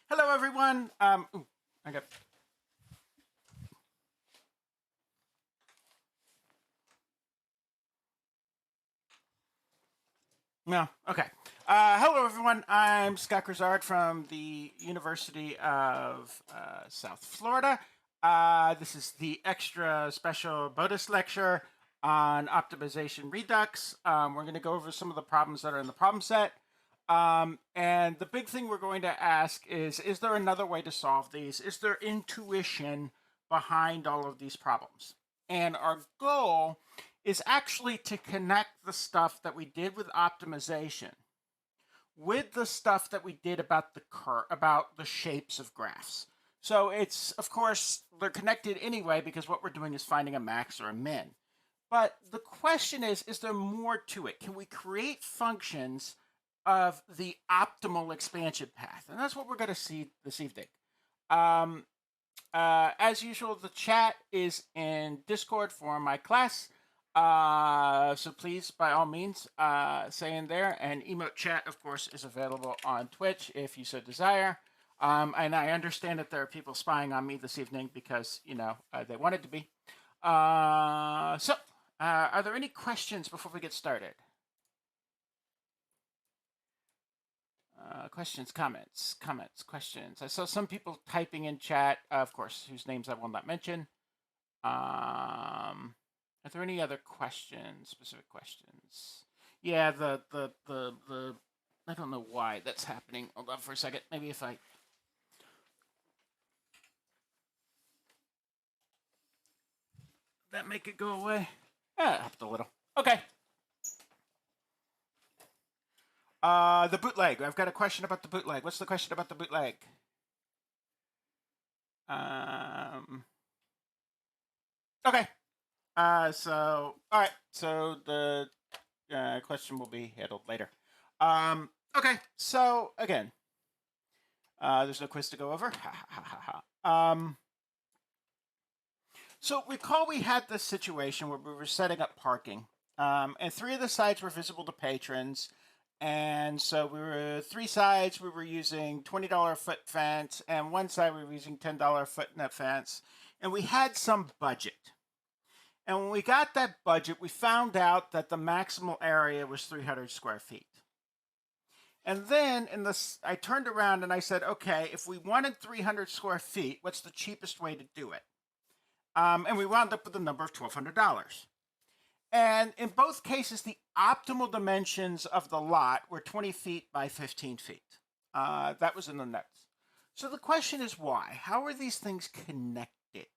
Hello, everyone. I got. No, okay. Hello, everyone. I'm Scott Grizzard from the University of South Florida. This is the extra special bonus lecture on optimization Redux. We're going to go over some of the problems that are in the problem set. And the big thing we're going to ask is there another way to solve these? Is there intuition behind all of these problems? And our goal is actually to connect the stuff that we did with optimization with the stuff that we did about the shapes of graphs. So it's, of course, they're connected anyway because what we're doing is finding a max or a min. But the question is there more to it? Can we create functions of the optimal expansion path? And that's what we're going to see this evening. As usual, the chat is in Discord for my class. So please, by all means, say in there. And emote chat, of course, is available on Twitch if you so desire. And I understand that there are people spying on me this evening because, they wanted to be. So, are there any questions before we get started? Questions, comments, questions. I saw some people typing in chat, of course, whose names I will not mention. Are there any other questions, specific questions? Yeah, the I don't know why that's happening. Hold on for a second. Maybe if I that make it go away. Yeah, it helped a little. Okay. The bootleg. I've got a question about the bootleg. What's the question about the bootleg? Okay. All right. So the question will be handled later. Okay. So again, there's no quiz to go over. So recall we had this situation where we were setting up parking, and 3 of the sides were visible to patrons. And so we were 3 sides, we were using $20 a foot fence, and 1 side we were using $10 a foot net fence. And we had some budget. And when we got that budget, we found out that the maximal area was 300 square feet. And then I turned around and I said, okay, if we wanted 300 square feet, what's the cheapest way to do it? And we wound up with a number of $1,200. And in both cases, the optimal dimensions of the lot were 20 feet by 15 feet. That was in the notes. So the question is why? How are these things connected?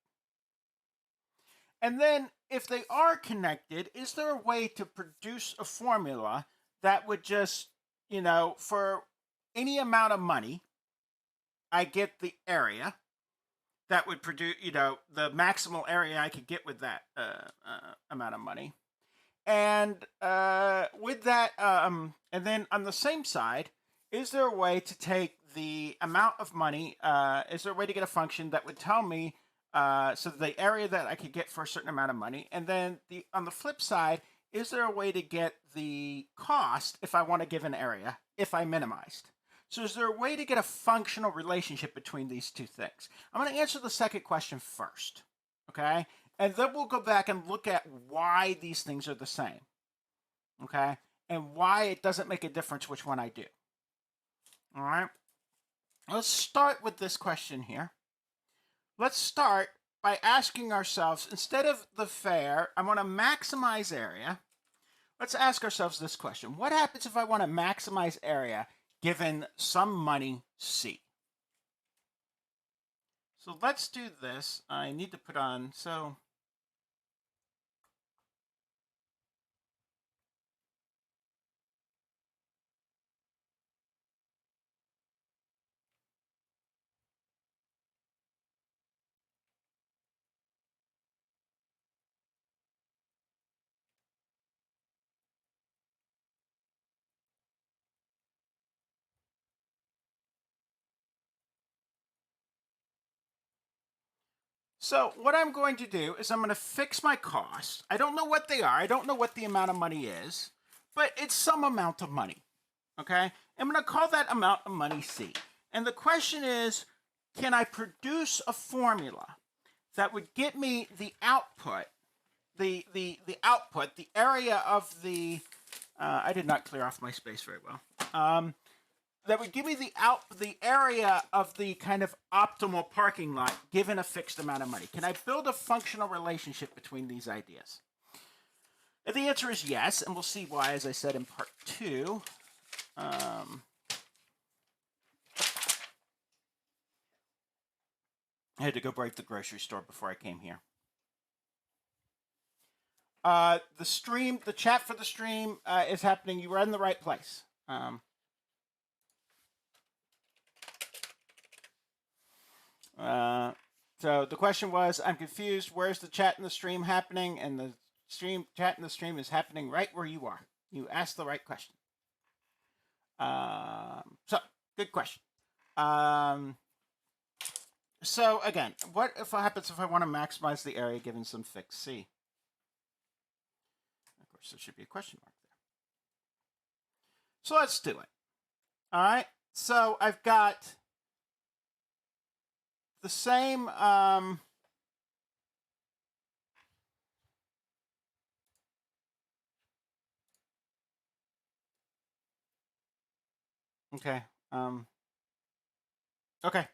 And then if they are connected, is there a way to produce a formula that would just, for any amount of money, I get the area that would produce, the maximal area I could get with that amount of money. And with that, and then on the same side, is there a way to take the amount of money, is there a way to get a function that would tell me, so the area that I could get for a certain amount of money, and then on the flip side, is there a way to get the cost if I want to give an area, if I minimized? So is there a way to get a functional relationship between these two things? I'm going to answer the second question first, okay? And then we'll go back and look at why these things are the same, okay? And why it doesn't make a difference which one I do, all right? Let's start with this question here. Let's start by asking ourselves, instead of the fair, I want to maximize area. Let's ask ourselves this question. What happens if I want to maximize area given some money C? So let's do this. I need to put on, So what I'm going to do is I'm going to fix my costs. I don't know what they are. I don't know what the amount of money is, but it's some amount of money, okay? I'm going to call that amount of money C. And the question is, can I produce a formula that would get me the output, the output, the area of the, I did not clear off my space very well, that would give me the area of the kind of optimal parking lot given a fixed amount of money. Can I build a functional relationship between these ideas? And the answer is yes, and we'll see why, as I said in part 2. I had to go break the grocery store before I came here. The chat for the stream is happening. You were in the right place. So the question was, I'm confused. Where's the chat in the stream happening? And the chat in the stream is happening right where you are. You asked the right question. So good question. So again, what happens if I want to maximize the area given some fixed C? Of course, there should be a question mark there. So let's do it. All right. So I've got the same. Okay. Okay.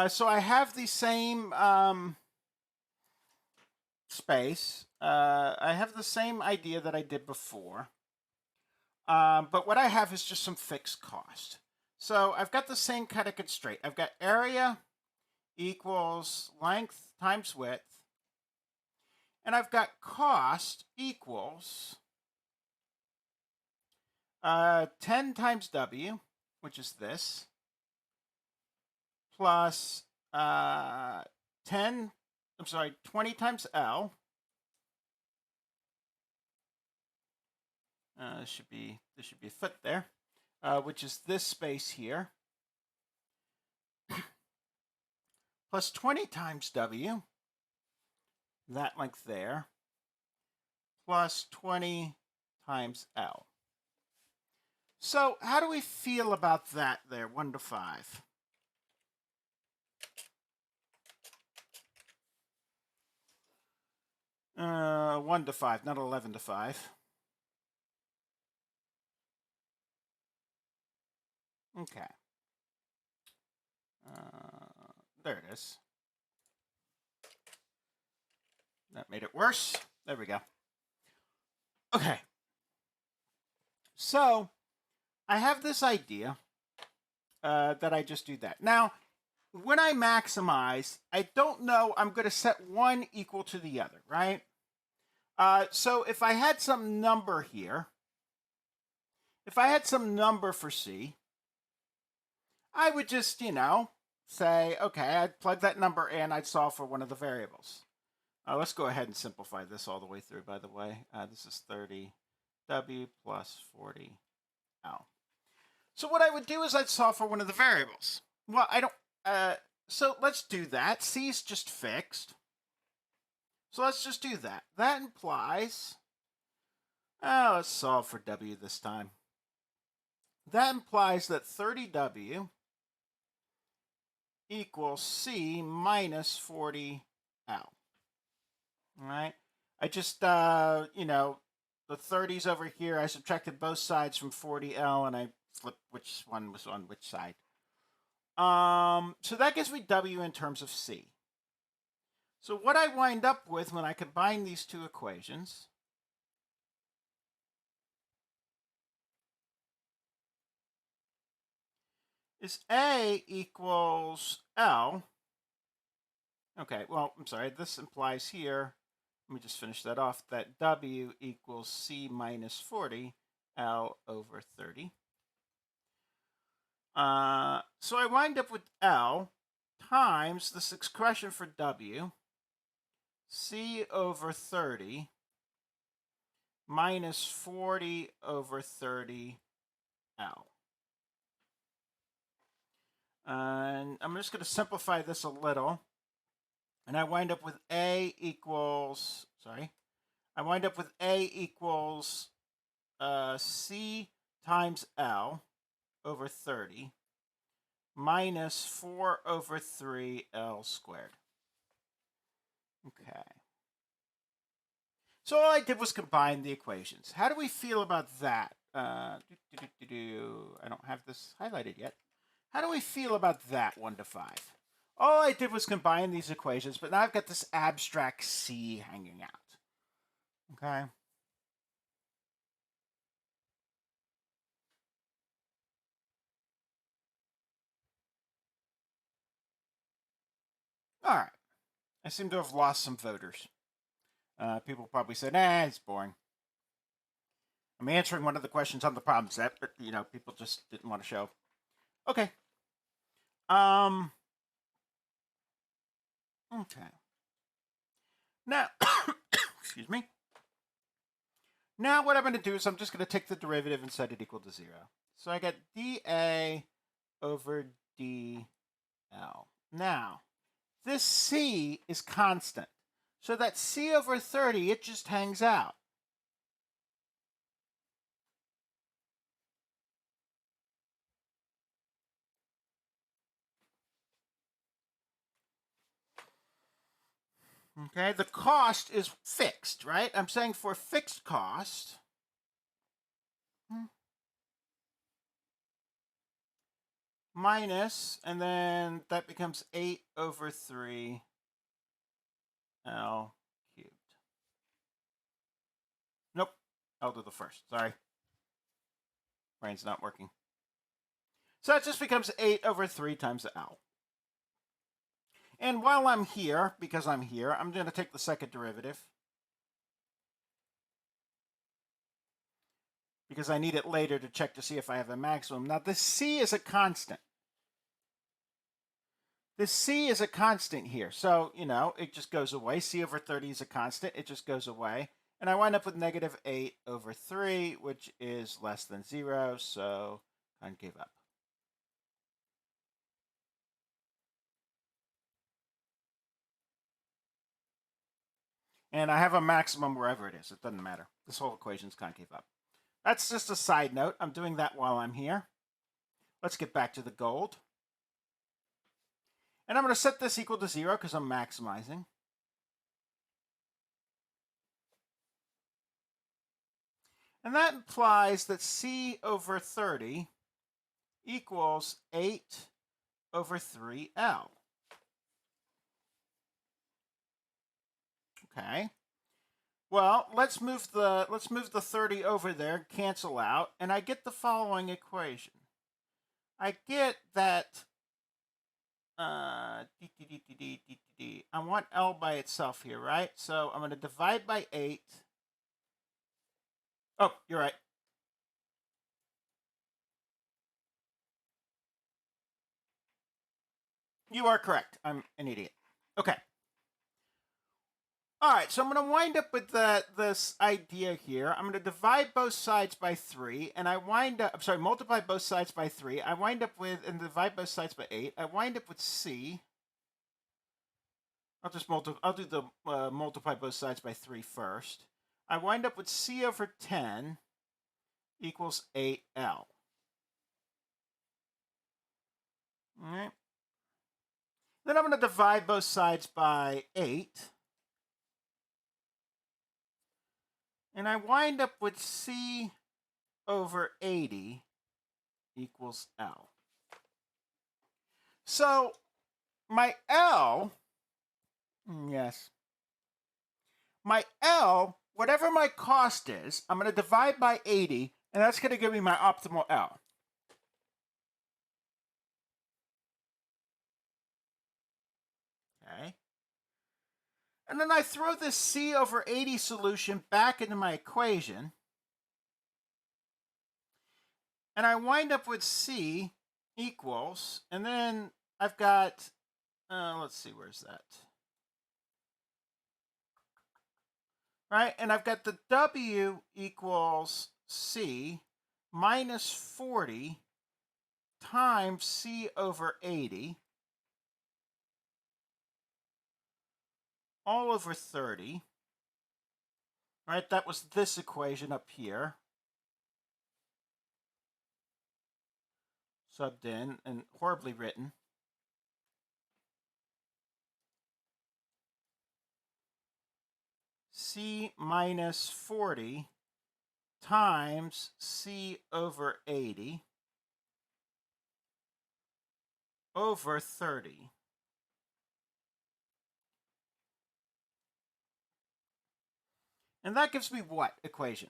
So I have the same space. I have the same idea that I did before. But what I have is just some fixed cost. So I've got the same kind of constraint. I've got area equals length times width. And I've got cost equals 10 times W, which is this, plus 20 times L. There should be a foot there, which is this space here, plus 20 times W, that length there, plus 20 times L. So how do we feel about that there, 1 to 5? Uh, 1 to 5, not 11 to 5. Okay. There it is. That made it worse. There we go. Okay. So I have this idea that I just do that. Now, when I maximize, I don't know, I'm going to set one equal to the other, right? So if I had some number here, if I had some number for C, I would just, say, okay, I'd plug that number in, I'd solve for one of the variables. Let's go ahead and simplify this all the way through, by the way. This is 30W plus 40L. So what I would do is I'd solve for one of the variables. Well, I don't, so let's do that. C is just fixed. So let's just do that. That implies, let's solve for W this time. That implies that 30W equals C minus 40L. All right. I just, the 30's over here. I subtracted both sides from 40L, and I flipped which one was on which side. So that gives me W in terms of C. So what I wind up with when I combine these two equations is A equals L. Okay, well, I'm sorry, this implies here, let me just finish that off, that W equals C minus 40, L over 30. So I wind up with L times this expression for W, C over 30 minus 40 over 30L. And I'm just going to simplify this a little. And I wind up with A equals, C times L over 30 minus 4 over 3L squared. Okay. So all I did was combine the equations. How do we feel about that? I don't have this highlighted yet. How do we feel about that 1 to 5? All I did was combine these equations, but now I've got this abstract C hanging out. Okay. All right. I seem to have lost some voters. People probably said, it's boring. I'm answering one of the questions on the problem set, but, people just didn't want to show. Okay. Okay. Now, excuse me. Now what I'm going to do is I'm just going to take the derivative and set it equal to 0. So I get dA over dL. Now, this C is constant. So that C over 30, it just hangs out. Okay, the cost is fixed, right? I'm saying for fixed cost, minus, and then that becomes 8 over 3 L cubed. Nope, I'll do the first, sorry. Brain's not working. So that just becomes 8 over 3 times the L. And while I'm here, because I'm here, I'm going to take the second derivative. Because I need it later to check to see if I have a maximum. Now, this C is a constant. This C is a constant here. So, it just goes away. C over 30 is a constant. It just goes away. And I wind up with negative 8 over 3, which is less than 0. So I give up. And I have a maximum wherever it is. It doesn't matter. This whole equation's concave up. That's just a side note. I'm doing that while I'm here. Let's get back to the gold. And I'm going to set this equal to 0 because I'm maximizing. And that implies that C over 30 equals 8 over 3L. Okay. Well, let's move the 30 over there, cancel out, and I get the following equation. I get that I want L by itself here, right? So I'm going to divide by 8. Oh, you're right. You are correct. I'm an idiot. Okay. All right, so I'm going to wind up with this idea here. I'm going to divide both sides by 3, and multiply both sides by 3. I wind up with, and divide both sides by 8. I wind up with C. I'll do the multiply both sides by 3 first. I wind up with C over 10 equals 8L. All right. Then I'm going to divide both sides by 8. And I wind up with C over 80 equals L. So my L, yes, my L, whatever my cost is, I'm going to divide by 80, and that's going to give me my optimal L. Okay. And then I throw this C over 80 solution back into my equation. And I wind up with C equals, and then I've got, let's see, where's that? Right, and I've got the W equals C minus 40 times C over 80 all over 30. Right, that was this equation up here. subbed in and horribly written. C minus 40 times C over 80 over 30. And that gives me what equation?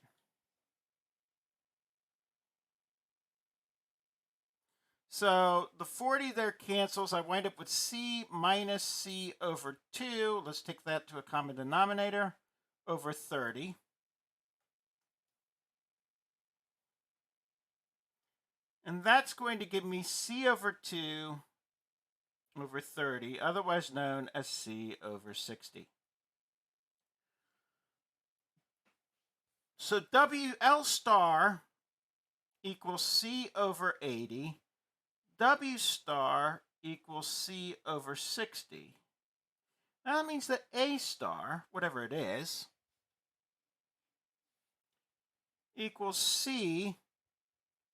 So the 40 there cancels. I wind up with C minus C over 2. Let's take that to a common denominator over 30. And that's going to give me C over 2 over 30, otherwise known as C over 60. So WL star equals C over 80. W star equals C over 60. Now that means that A star, whatever it is, equals C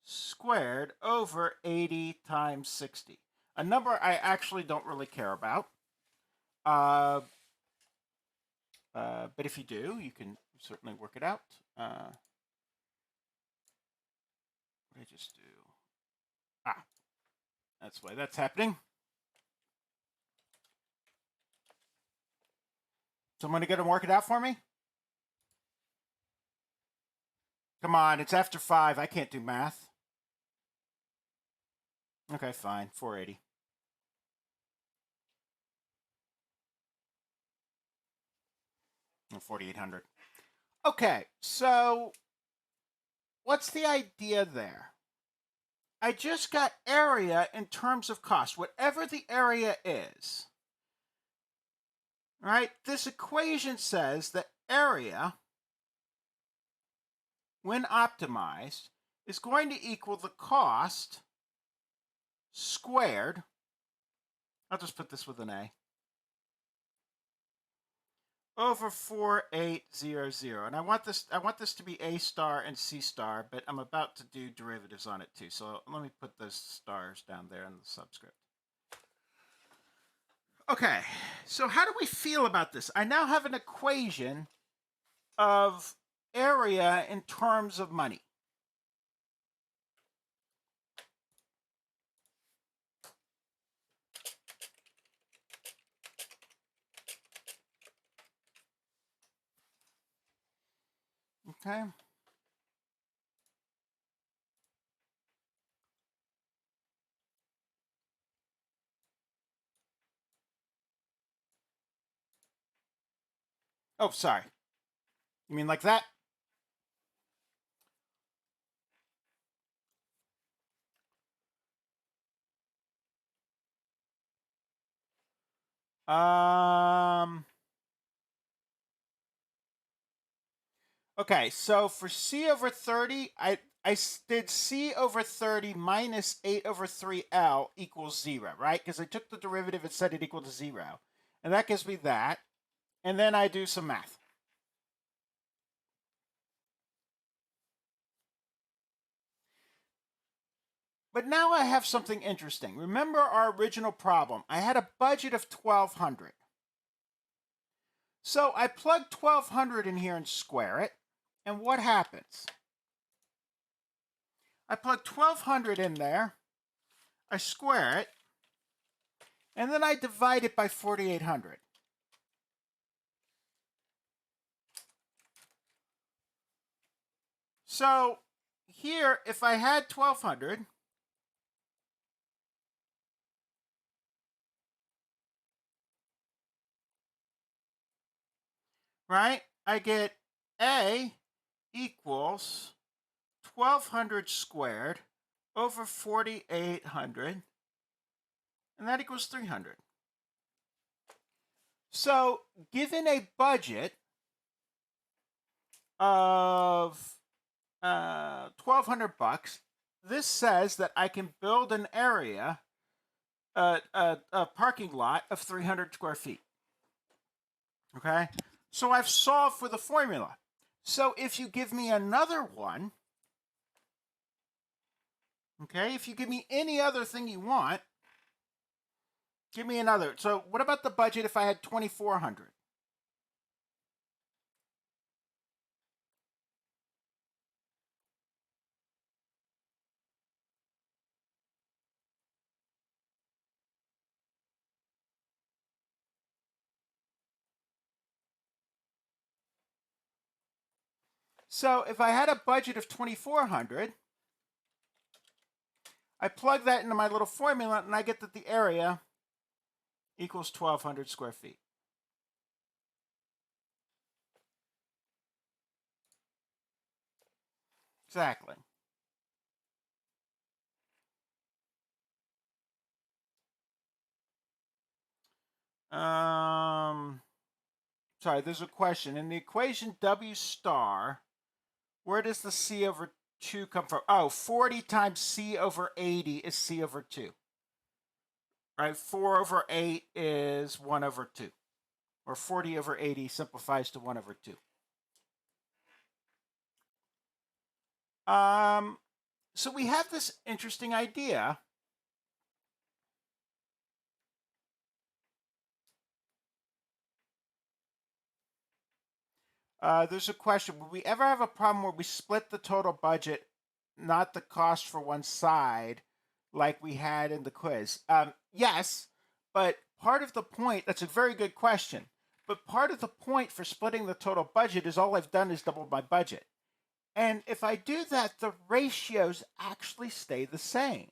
squared over 80 times 60. A number I actually don't really care about. But if you do, you can certainly work it out. What did I just do? That's why that's happening. Someone going to work it out for me? Come on, it's after 5. I can't do math. Okay, fine. 480. And 4,800. Okay, so what's the idea there? I just got area in terms of cost, whatever the area is. All right, this equation says that area, when optimized, is going to equal the cost squared. I'll just put this with an A. Over 4800. And I want this to be A star and C star, but I'm about to do derivatives on it too. So let me put those stars down there in the subscript. Okay, so how do we feel about this? I now have an equation of area in terms of money. Okay. Oh, sorry. You mean like that? Okay, so for C over 30, I did C over 30 minus 8 over 3L equals 0, right? Because I took the derivative and set it equal to 0. And that gives me that. And then I do some math. But now I have something interesting. Remember our original problem. I had a budget of 1,200. So I plug 1,200 in here and square it. And what happens? I plug 1,200 in there. I square it. And then I divide it by 4,800. So here, if I had 1,200, right, I get A equals 1,200 squared over 4,800, and that equals 300. So given a budget of 1,200 bucks, this says that I can build an area, a parking lot of 300 square feet. Okay, so I've solved for the formula. So if you give me another one, Okay, if you give me any other thing you want, give me another. So what about the budget if I had 2,400? So if I had a budget of 2,400, I plug that into my little formula and I get that the area equals 1,200 square feet. Exactly. Sorry, there's a question. In the equation W star, where does the C over 2 come from? Oh, 40 times C over 80 is C over 2. Right? 4 over 8 is 1 over 2. Or 40 over 80 simplifies to 1 over 2. So we have this interesting idea. There's a question. Would we ever have a problem where we split the total budget, not the cost for one side, like we had in the quiz? Yes, but part of the point, that's a very good question, but part of the point for splitting the total budget is all I've done is double my budget. And if I do that, the ratios actually stay the same.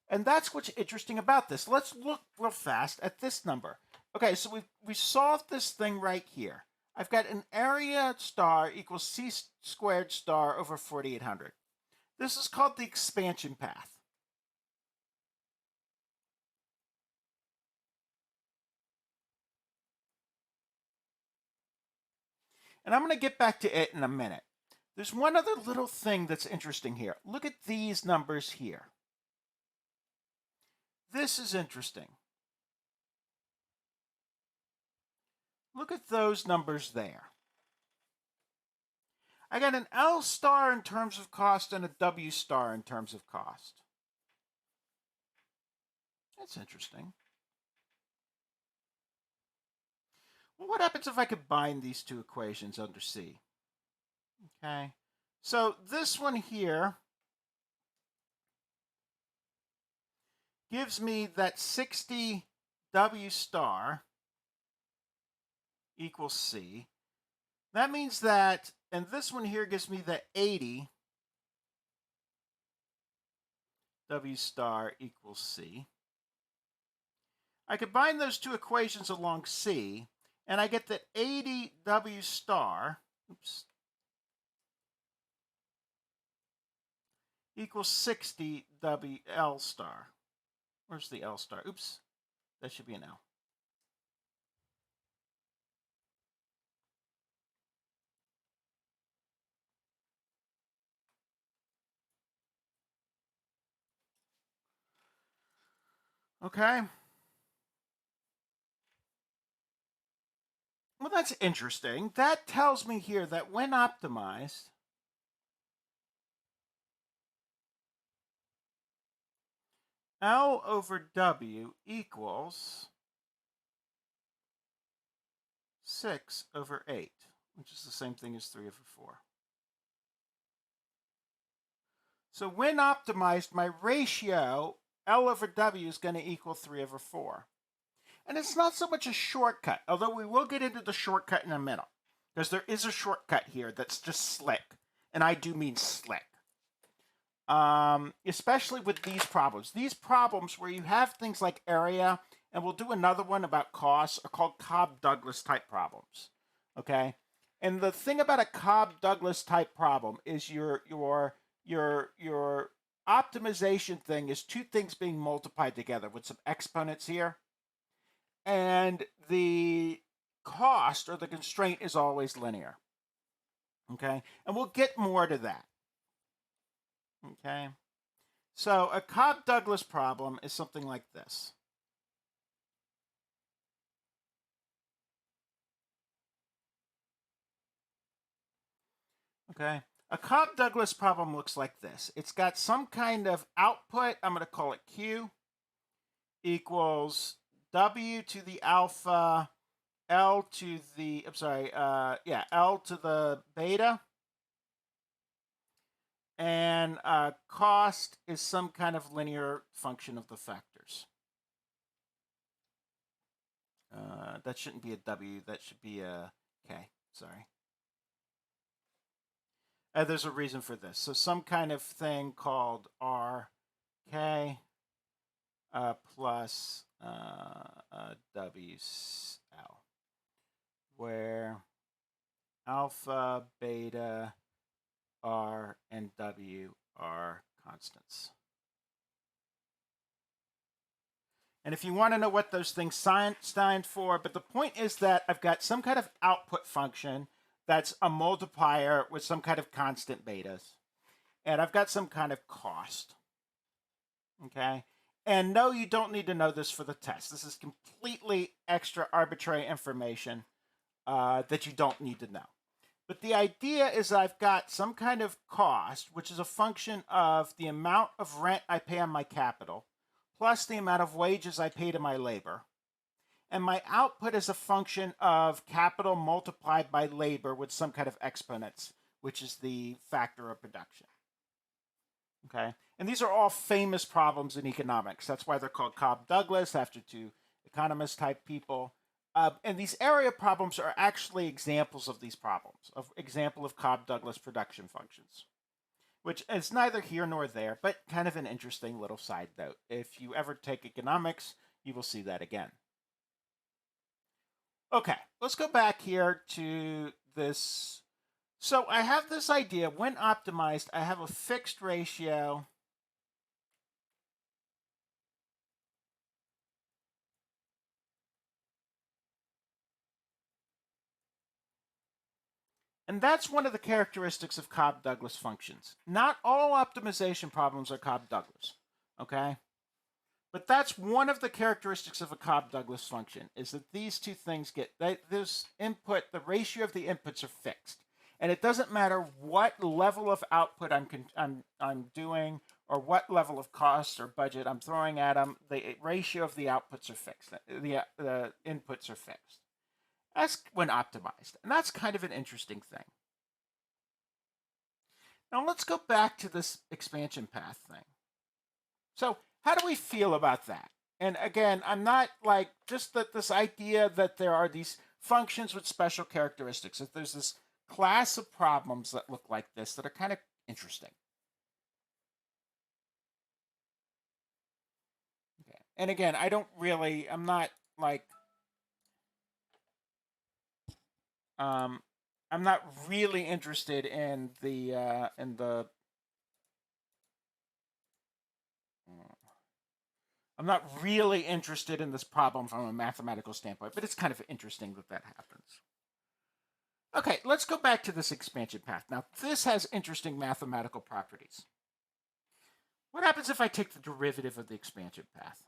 And that's what's interesting about this. Let's look real fast at this number. Okay, so we solved this thing right here. I've got an area star equals C squared star over 4,800. This is called the expansion path. And I'm going to get back to it in a minute. There's one other little thing that's interesting here. Look at these numbers here. This is interesting. Look at those numbers there. I got an L star in terms of cost and a W star in terms of cost. That's interesting. Well, what happens if I combine these two equations under C? Okay, so this one here gives me that 60 W star equals C. That means that, and this one here gives me that 80 W star equals C. I combine those two equations along C, and I get that 80 W star, equals 60 W L star. Where's the L star? Oops, that should be an L. Okay. Well, that's interesting. That tells me here that when optimized, L over W equals 6 over 8, which is the same thing as 3 over 4. So when optimized, my ratio, L over W, is going to equal 3 over 4. And it's not so much a shortcut, although we will get into the shortcut in a minute, because there is a shortcut here that's just slick, and I do mean slick. Especially with these problems. These problems where you have things like area, and we'll do another one about costs, are called Cobb-Douglas type problems. Okay? And the thing about a Cobb-Douglas type problem is your optimization thing is two things being multiplied together with some exponents here. And the cost or the constraint is always linear. Okay? And we'll get more to that. Okay? So a Cobb-Douglas problem is something like this. Okay? A Cobb-Douglas problem looks like this. It's got some kind of output, I'm going to call it Q, equals W to the alpha, L to the, L to the beta. And cost is some kind of linear function of the factors. That shouldn't be a W, that should be a K, sorry. There's a reason for this. So some kind of thing called RK plus WL, where alpha, beta, R, and W are constants. And if you want to know what those things stand for, but the point is that I've got some kind of output function that's a multiplier with some kind of constant betas. And I've got some kind of cost. Okay? And no, you don't need to know this for the test. This is completely extra arbitrary information that you don't need to know. But the idea is I've got some kind of cost, which is a function of the amount of rent I pay on my capital, plus the amount of wages I pay to my labor. And my output is a function of capital multiplied by labor with some kind of exponents, which is the factor of production. Okay? And these are all famous problems in economics. That's why they're called Cobb-Douglas, after two economist type people. And these area problems are actually examples of these problems, example of Cobb-Douglas production functions, which is neither here nor there, but kind of an interesting little side note. If you ever take economics, you will see that again. Okay, let's go back here to this. So I have this idea, when optimized, I have a fixed ratio and that's one of the characteristics of Cobb-Douglas functions. Not all optimization problems are Cobb-Douglas, okay? But that's one of the characteristics of a Cobb-Douglas function, is that these two things this input, the ratio of the inputs are fixed. And it doesn't matter what level of output I'm doing or what level of cost or budget I'm throwing at them, the ratio of the outputs are fixed. The inputs are fixed. That's when optimized. And that's kind of an interesting thing. Now let's go back to this expansion path thing. So how do we feel about that? And again, I'm not like just that this idea that there are these functions with special characteristics, that there's this class of problems that look like this that are kind of interesting. Okay. And again, I'm not like, I'm not really interested in the I'm not really interested in this problem from a mathematical standpoint, but it's kind of interesting that that happens. Okay, let's go back to this expansion path. Now, this has interesting mathematical properties. What happens if I take the derivative of the expansion path?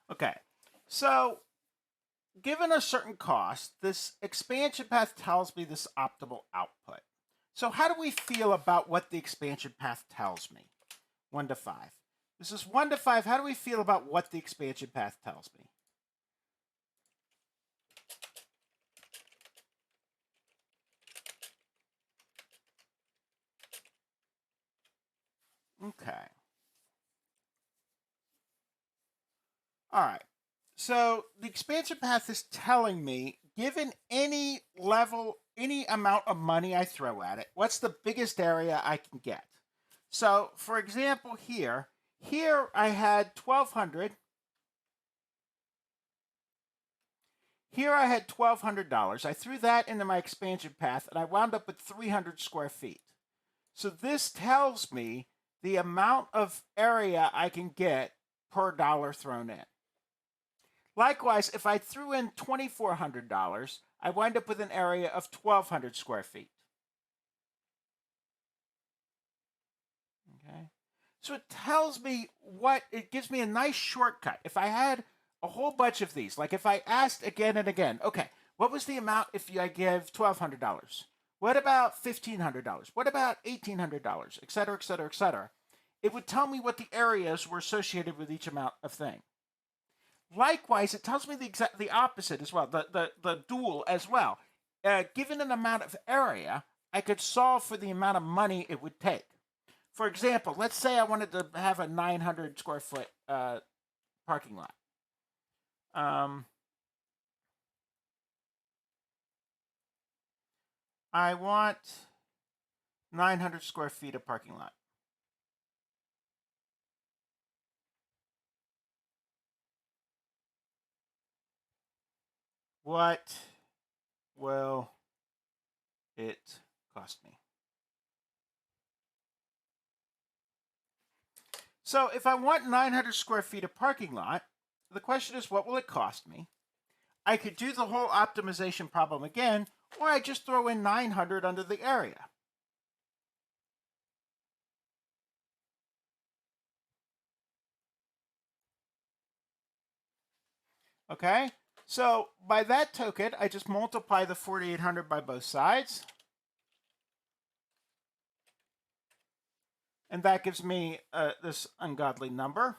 Okay, so given a certain cost, this expansion path tells me this optimal output. So how do we feel about what the expansion path tells me? 1 to 5. This is 1 to 5. How do we feel about what the expansion path tells me? Okay. All right. So the expansion path is telling me, given any level, any amount of money I throw at it, what's the biggest area I can get? So for example, here I had 1,200. Here I had $1,200. I threw that into my expansion path and I wound up with 300 square feet. So this tells me the amount of area I can get per dollar thrown in. Likewise, if I threw in $2,400, I wind up with an area of 1,200 square feet. Okay. So it tells me it gives me a nice shortcut. If I had a whole bunch of these, like if I asked again and again, okay, what was the amount if I give $1,200? What about $1,500? What about $1,800? Et cetera, et cetera, et cetera. It would tell me what the areas were associated with each amount of thing. Likewise, it tells me the opposite as well, the dual as well. Given an amount of area, I could solve for the amount of money it would take. For example, let's say I wanted to have a 900 square foot parking lot. I want 900 square feet of parking lot. What will it cost me? So if I want 900 square feet of parking lot, the question is, what will it cost me? I could do the whole optimization problem again, or I just throw in 900 under the area. Okay, so by that token, I just multiply the 4,800 by both sides. And that gives me this ungodly number.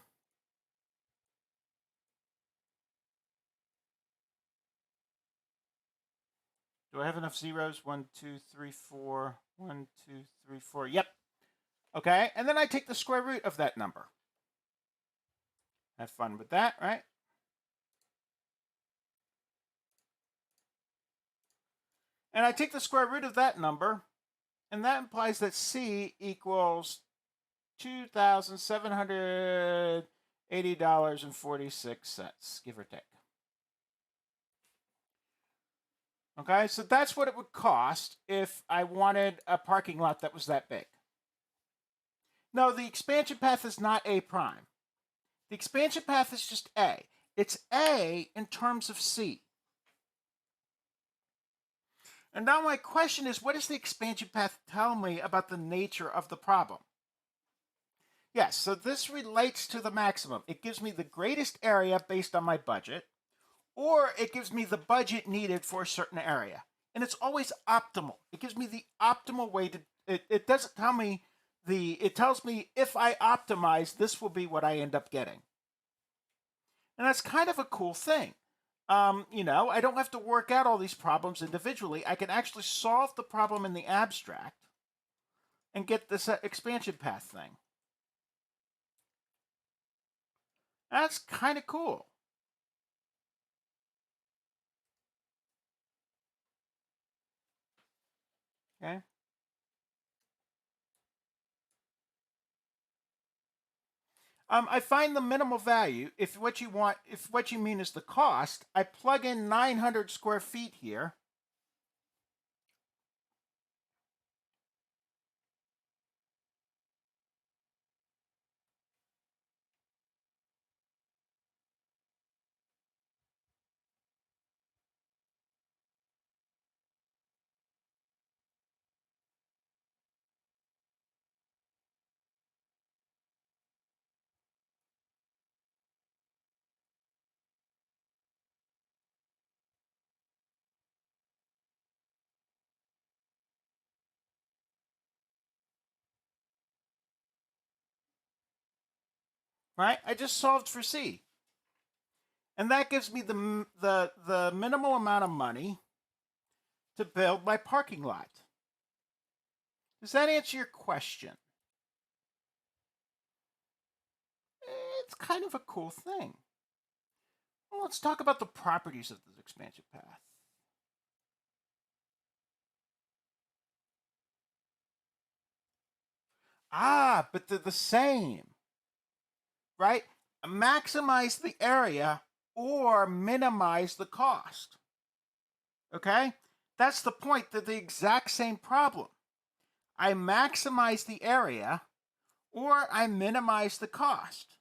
Do I have enough zeros? 1, 2, 3, 4. 1, 2, 3, 4. Yep. Okay, and then I take the square root of that number. Have fun with that, right? And I take the square root of that number, and that implies that C equals $2,780.46, give or take. Okay, so that's what it would cost if I wanted a parking lot that was that big. No, the expansion path is not A prime. The expansion path is just A. It's A in terms of C. And now my question is, what does the expansion path tell me about the nature of the problem? Yes, so this relates to the maximum. It gives me the greatest area based on my budget, or it gives me the budget needed for a certain area. And it's always optimal. It gives me the optimal way to, it doesn't tell me it tells me if I optimize, this will be what I end up getting. And that's kind of a cool thing. I don't have to work out all these problems individually. I can actually solve the problem in the abstract and get this expansion path thing. That's kind of cool. Okay. I find the minimal value. If what you mean is the cost, I plug in 900 square feet here. Right? I just solved for C. And that gives me the minimal amount of money to build my parking lot. Does that answer your question? It's kind of a cool thing. Well, let's talk about the properties of this expansion path. Ah, but they're the same, right? Maximize the area or minimize the cost. Okay? That's the point. They're the exact same problem. I maximize the area or I minimize the cost.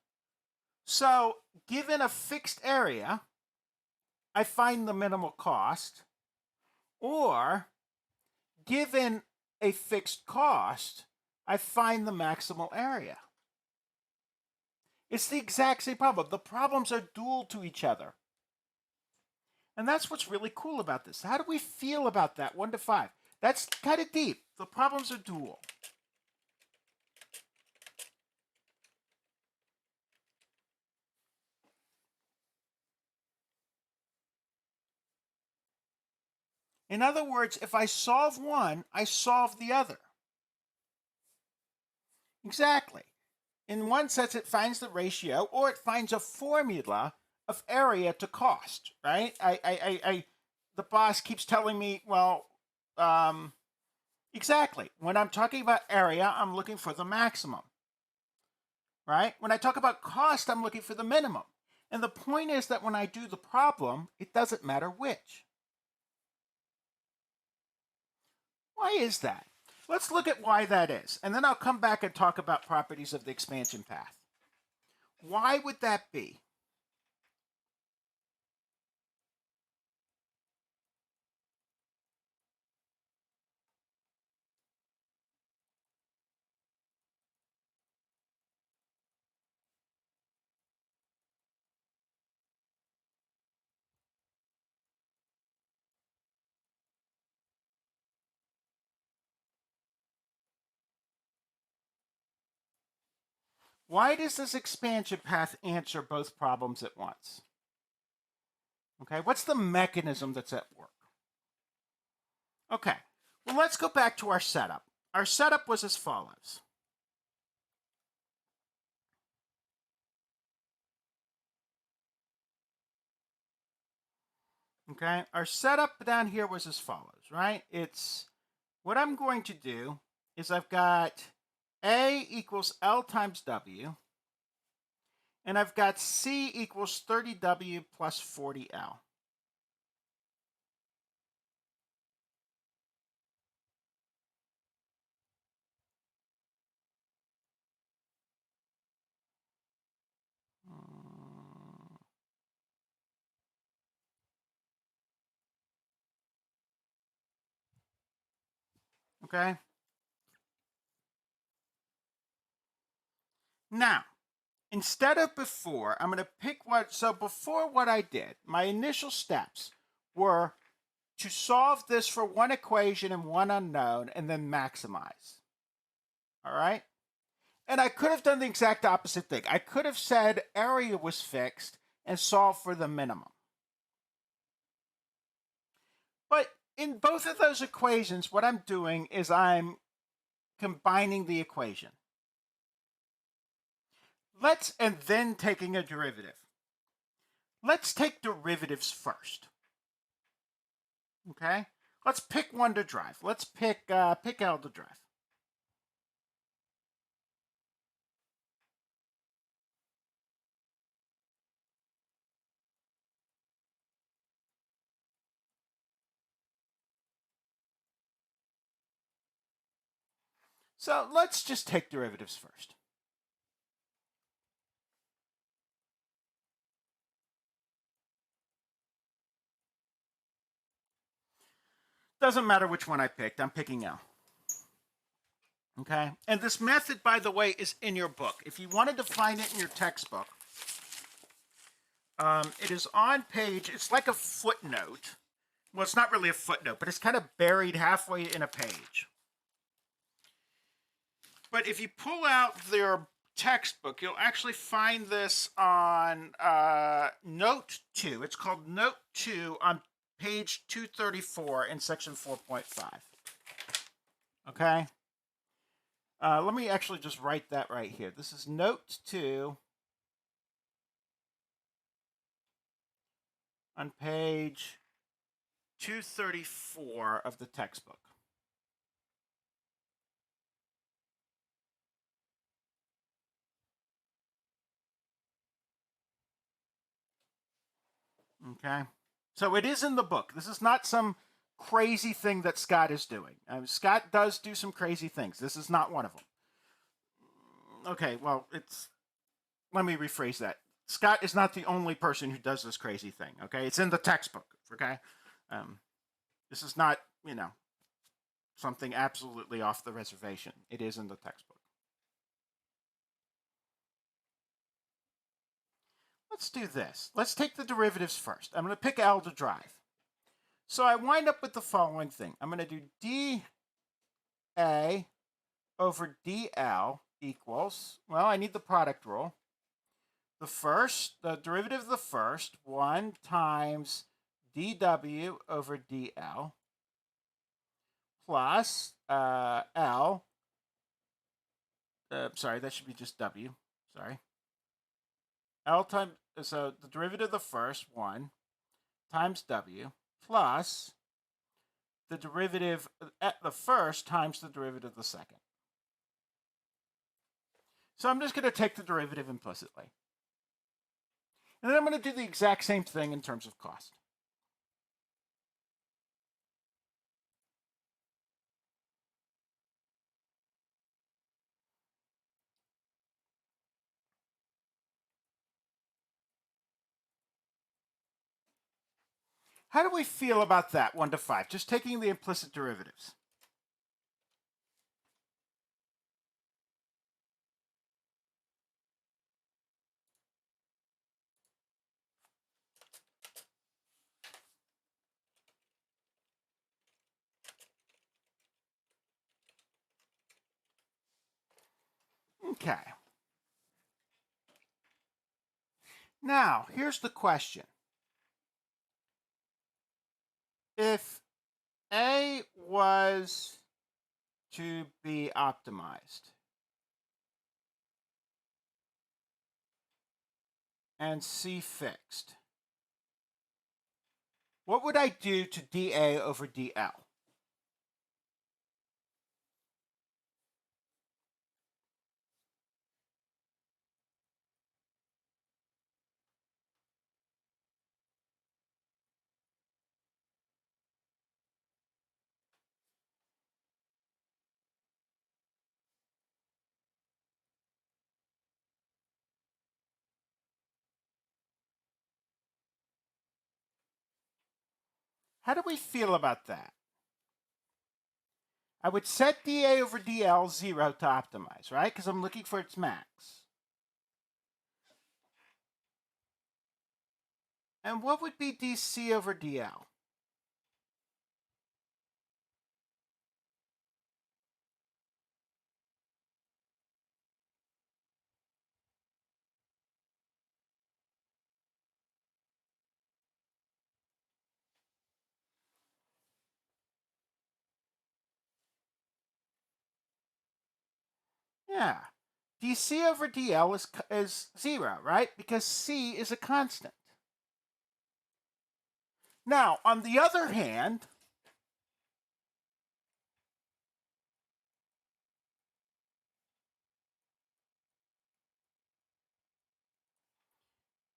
So, given a fixed area, I find the minimal cost, or given a fixed cost, I find the maximal area. It's the exact same problem. The problems are dual to each other. And that's what's really cool about this. How do we feel about that? 1 to 5. That's kind of deep. The problems are dual. In other words, if I solve one, I solve the other. Exactly. In one sense, it finds the ratio, or it finds a formula of area to cost, right? The boss keeps telling me, well, exactly. When I'm talking about area, I'm looking for the maximum, right? When I talk about cost, I'm looking for the minimum. And the point is that when I do the problem, it doesn't matter which. Why is that? Let's look at why that is, and then I'll come back and talk about properties of the expansion path. Why would that be? Why does this expansion path answer both problems at once? Okay, what's the mechanism that's at work? Okay, well, let's go back to our setup. Our setup was as follows. Okay, our setup down here was as follows, right? It's what I'm going to do is I've got A equals L times W, and I've got C equals 30W plus 40L. Okay. Now, instead of before, I'm going to pick what. So before, what I did, my initial steps were to solve this for one equation and one unknown and then maximize. All right? And I could have done the exact opposite thing. I could have said area was fixed and solved for the minimum. But in both of those equations, what I'm doing is I'm combining the equation. And then taking a derivative. Let's take derivatives first. Okay? Let's pick one to drive. Let's pick L to drive. So let's just take derivatives first. Doesn't matter which one I picked, I'm picking L. Okay? And this method, by the way, is in your book. If you wanted to find it in your textbook, it is on page, it's like a footnote. Well, it's not really a footnote, but it's kind of buried halfway in a page. But if you pull out their textbook, you'll actually find this on Note 2. It's called Note 2 on page 234 in section 4.5. Okay? Let me actually just write that right here. This is Note 2. on page 234 of the textbook. Okay. So it is in the book. This is not some crazy thing that Scott is doing. Scott does do some crazy things. This is not one of them. Okay, well, let me rephrase that. Scott is not the only person who does this crazy thing. Okay, it's in the textbook. Okay, this is not something absolutely off the reservation. It is in the textbook. Let's do this. Let's take the derivatives first. I'm going to pick L to drive. So I wind up with the following thing. I'm going to do dA over dL equals, well, I need the product rule. The derivative of the first, 1 times dW over dL plus L, sorry, that should be just W, sorry. L times, so the derivative of the first, 1, times W, plus the derivative at the first times the derivative of the second. So I'm just going to take the derivative implicitly. And then I'm going to do the exact same thing in terms of cost. How do we feel about that, 1 to 5? Just taking the implicit derivatives. Okay. Now, here's the question. If A was to be optimized and C fixed, what would I do to dA over dL? How do we feel about that? I would set dA over dL 0 to optimize, right? Because I'm looking for its max. And what would be dC over dL? Yeah. dC over dL is 0, right? Because C is a constant. Now, on the other hand,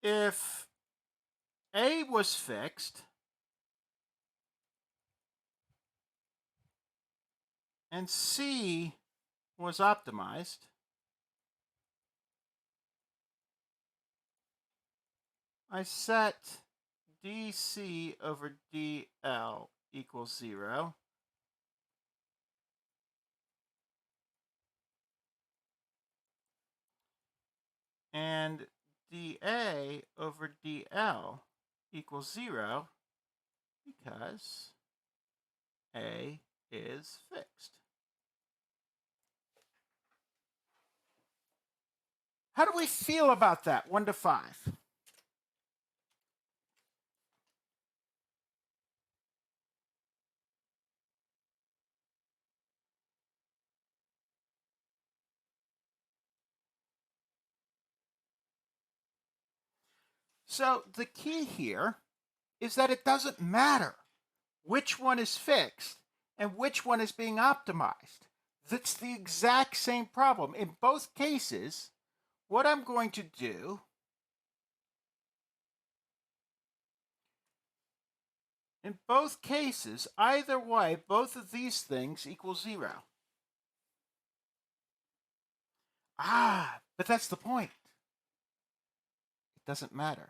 if A was fixed and C was optimized, I set dC over dL equals 0. And dA over dL equals 0 because A is fixed. How do we feel about that, 1 to 5? So the key here is that it doesn't matter which one is fixed and which one is being optimized. That's the exact same problem. In both cases, what I'm going to do in both cases, either way, both of these things equal 0. But that's the point. It doesn't matter.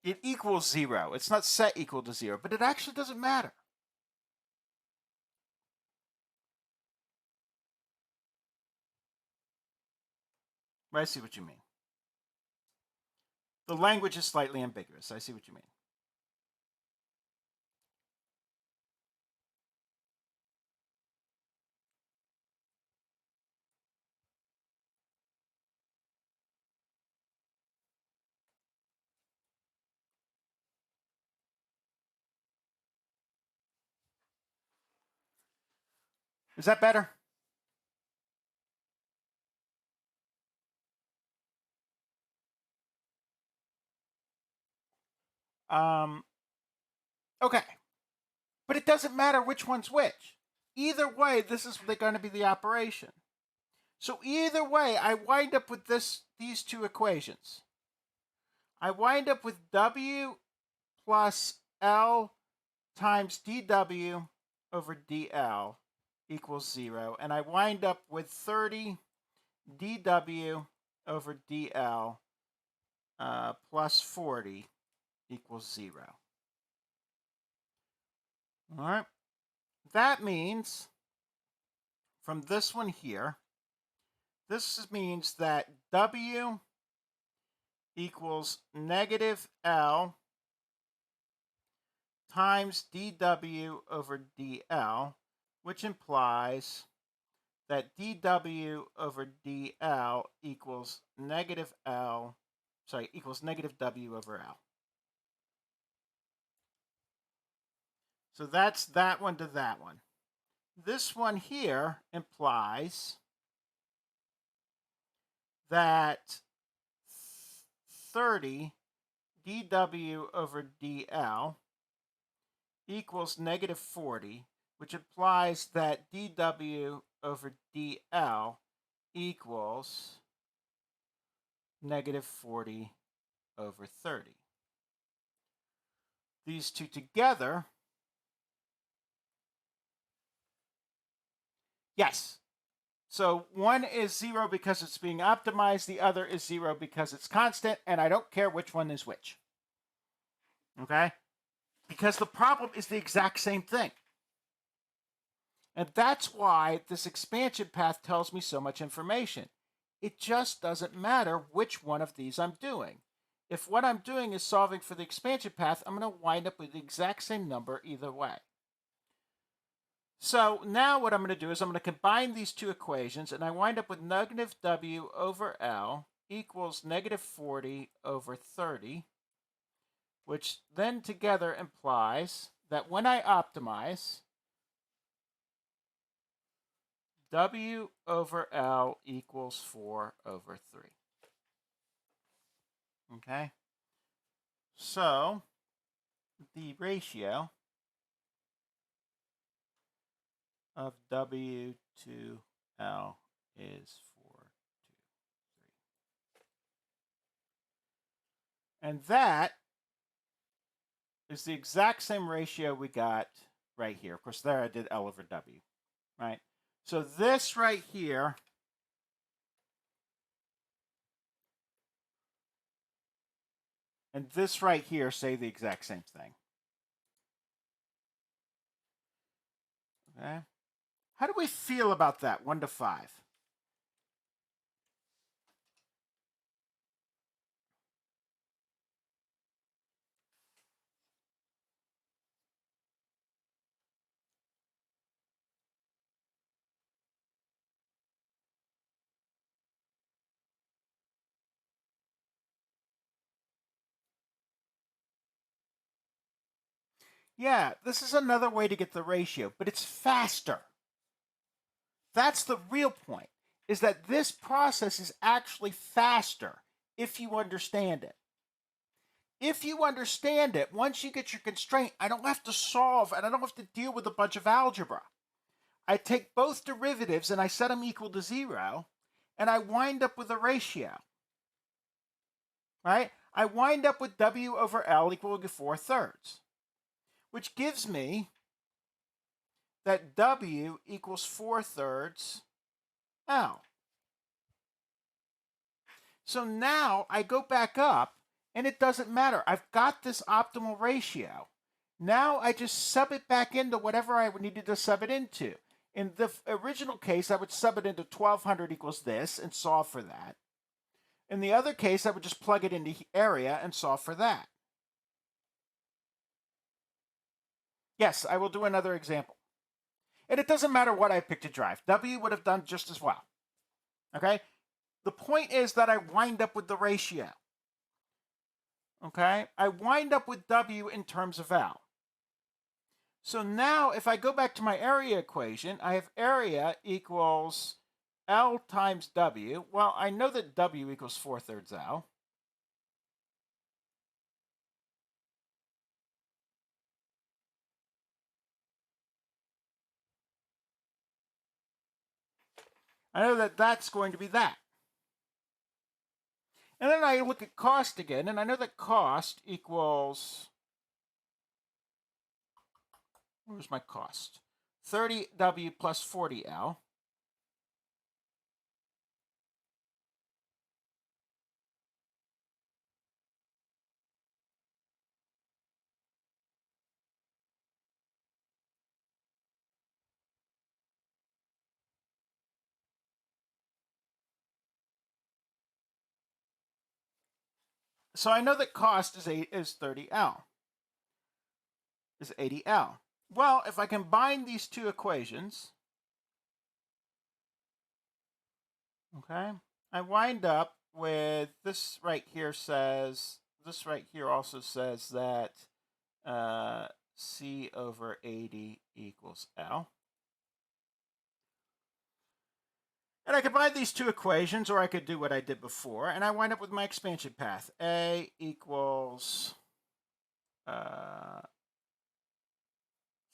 It equals 0. It's not set equal to 0, but it actually doesn't matter. I see what you mean. The language is slightly ambiguous. I see what you mean. Is that better? Okay. But it doesn't matter which one's which. Either way, this is going to be the operation. So either way, I wind up with these two equations. I wind up with W plus L times dW over dL equals 0. And I wind up with 30 dW over dL plus 40 equals 0. All right. That means from this one here, this means that W equals negative L times dW over dL, which implies that dW over dL equals negative W over L. So that's that one to that one. This one here implies that 30 dW over dL equals negative 40, which implies that dW over dL equals negative 40 over 30. These two together, yes. So one is 0 because it's being optimized, the other is 0 because it's constant, and I don't care which one is which. Okay? Because the problem is the exact same thing. And that's why this expansion path tells me so much information. It just doesn't matter which one of these I'm doing. If what I'm doing is solving for the expansion path, I'm going to wind up with the exact same number either way. So now what I'm going to do is I'm going to combine these two equations, and I wind up with negative W over L equals negative 40 over 30, which then together implies that when I optimize, W over L equals 4 over 3. Okay? So the ratio of W to L is 4 to 3. And that is the exact same ratio we got right here. Of course, there I did L over W, right? So this right here and this right here say the exact same thing. Okay? How do we feel about that, 1 to 5? Yeah, this is another way to get the ratio, but it's faster. That's the real point, is that this process is actually faster if you understand it. If you understand it, once you get your constraint, I don't have to solve and I don't have to deal with a bunch of algebra. I take both derivatives and I set them equal to 0, and I wind up with a ratio. Right? I wind up with W over L equal to 4/3, which gives me that W equals 4/3 L. So now I go back up, and it doesn't matter. I've got this optimal ratio. Now I just sub it back into whatever I needed to sub it into. In the original case, I would sub it into 1200 equals this and solve for that. In the other case, I would just plug it into area and solve for that. Yes, I will do another example. And it doesn't matter what I picked to drive. W would have done just as well. Okay? The point is that I wind up with the ratio. Okay? I wind up with W in terms of L. So now if I go back to my area equation, I have area equals L times W. Well, I know that W equals 4/3 L. I know that that's going to be that. And then I look at cost again, and I know that cost equals, where's my cost? 30W plus 40L. So I know that cost is 30L, is 80L. Well, if I combine these two equations, okay, I wind up with this right here says, this right here also says that C over 80 equals L. And I combine these two equations, or I could do what I did before, and I wind up with my expansion path. A equals, sorry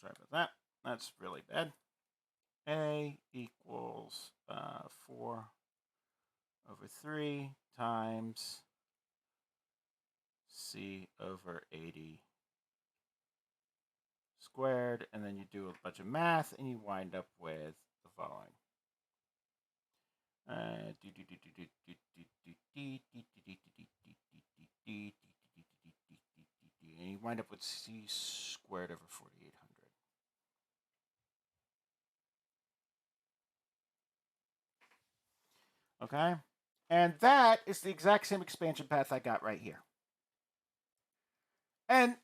about that, that's really bad. A equals 4 over 3 times C over 80 squared, and then you do a bunch of math, and you wind up with the following. And you wind up with C squared over 4,800. Okay? And that is the exact same expansion path I got right here. And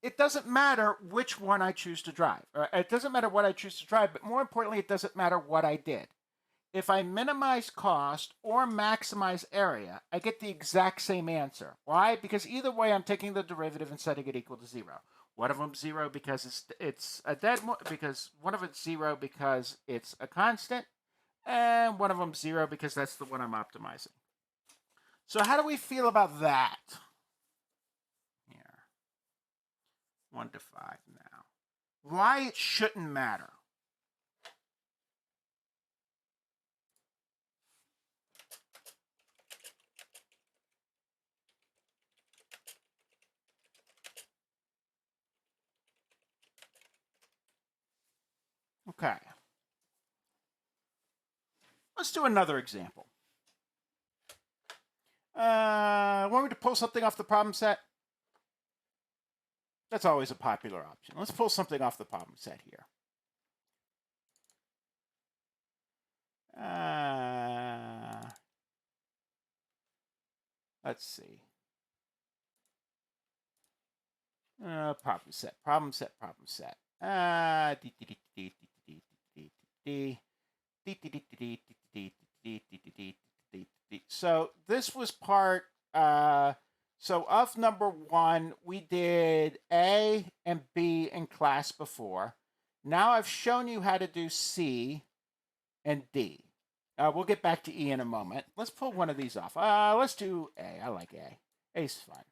it doesn't matter which one I choose to drive. It doesn't matter what I choose to drive, but more importantly, it doesn't matter what I did. If I minimize cost or maximize area, I get the exact same answer. Why? Because either way, I'm taking the derivative and setting it equal to 0. One of them 0 because it's a dead, because one of it's 0 because it's a constant, and one of them 0 because that's the one I'm optimizing. So how do we feel about that? Here, 1 to 5 now. Why it shouldn't matter? Okay. Let's do another example. Want me to pull something off the problem set? That's always a popular option. Let's pull something off the problem set here. Let's see. Problem set. So this was part So of number 1, we did A and B in class before. Now I've shown you how to do C and D. We'll get back to E in a moment. Let's pull one of these off. Let's do A. I like A. A's fun.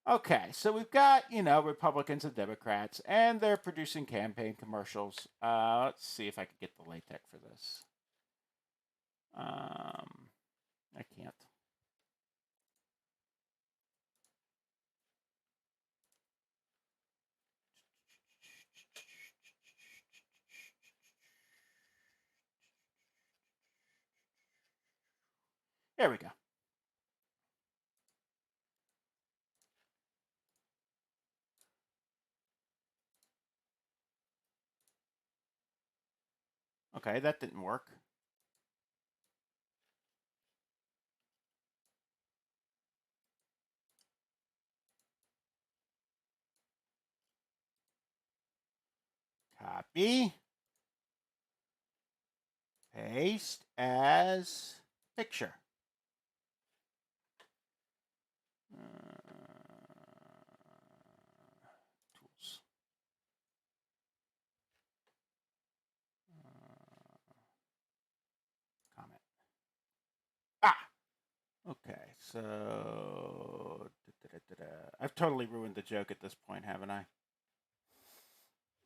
Okay, so we've got, Republicans and Democrats, and they're producing campaign commercials. Let's see if I can get the LaTeX for this. I can't. There we go. Okay, that didn't work. Copy. Paste as picture. Tools. Comment. Okay, so I've totally ruined the joke at this point, haven't I?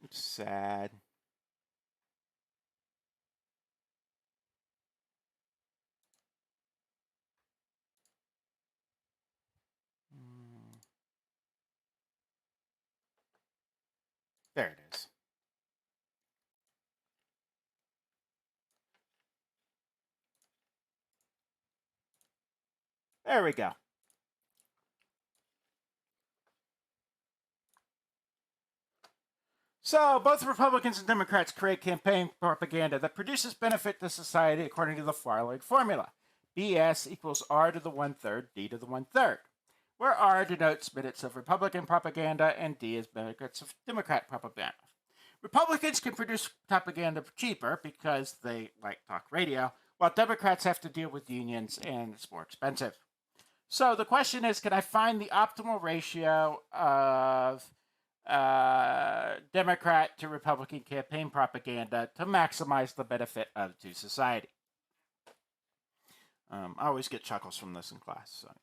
It's sad. There it is. There we go. So both Republicans and Democrats create campaign propaganda that produces benefit to society according to the following formula. BS equals R to the 1/3, D to the 1/3, where R denotes minutes of Republican propaganda and D is minutes of Democrat propaganda. Republicans can produce propaganda cheaper because they like talk radio, while Democrats have to deal with unions and it's more expensive. So the question is, can I find the optimal ratio of Democrat to Republican campaign propaganda to maximize the benefit to society? I always get chuckles from this in class, so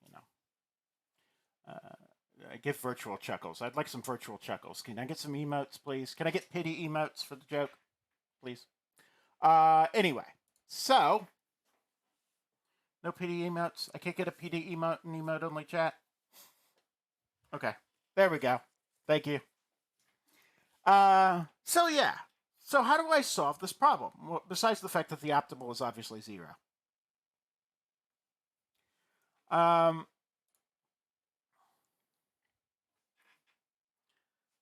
I get virtual chuckles. I'd like some virtual chuckles. Can I get some emotes, please? Can I get pity emotes for the joke, please? Anyway, so no pity emotes. I can't get a pity emote in emote only chat. Okay, there we go. Thank you. So yeah. So how do I solve this problem? Well, besides the fact that the optimal is obviously 0.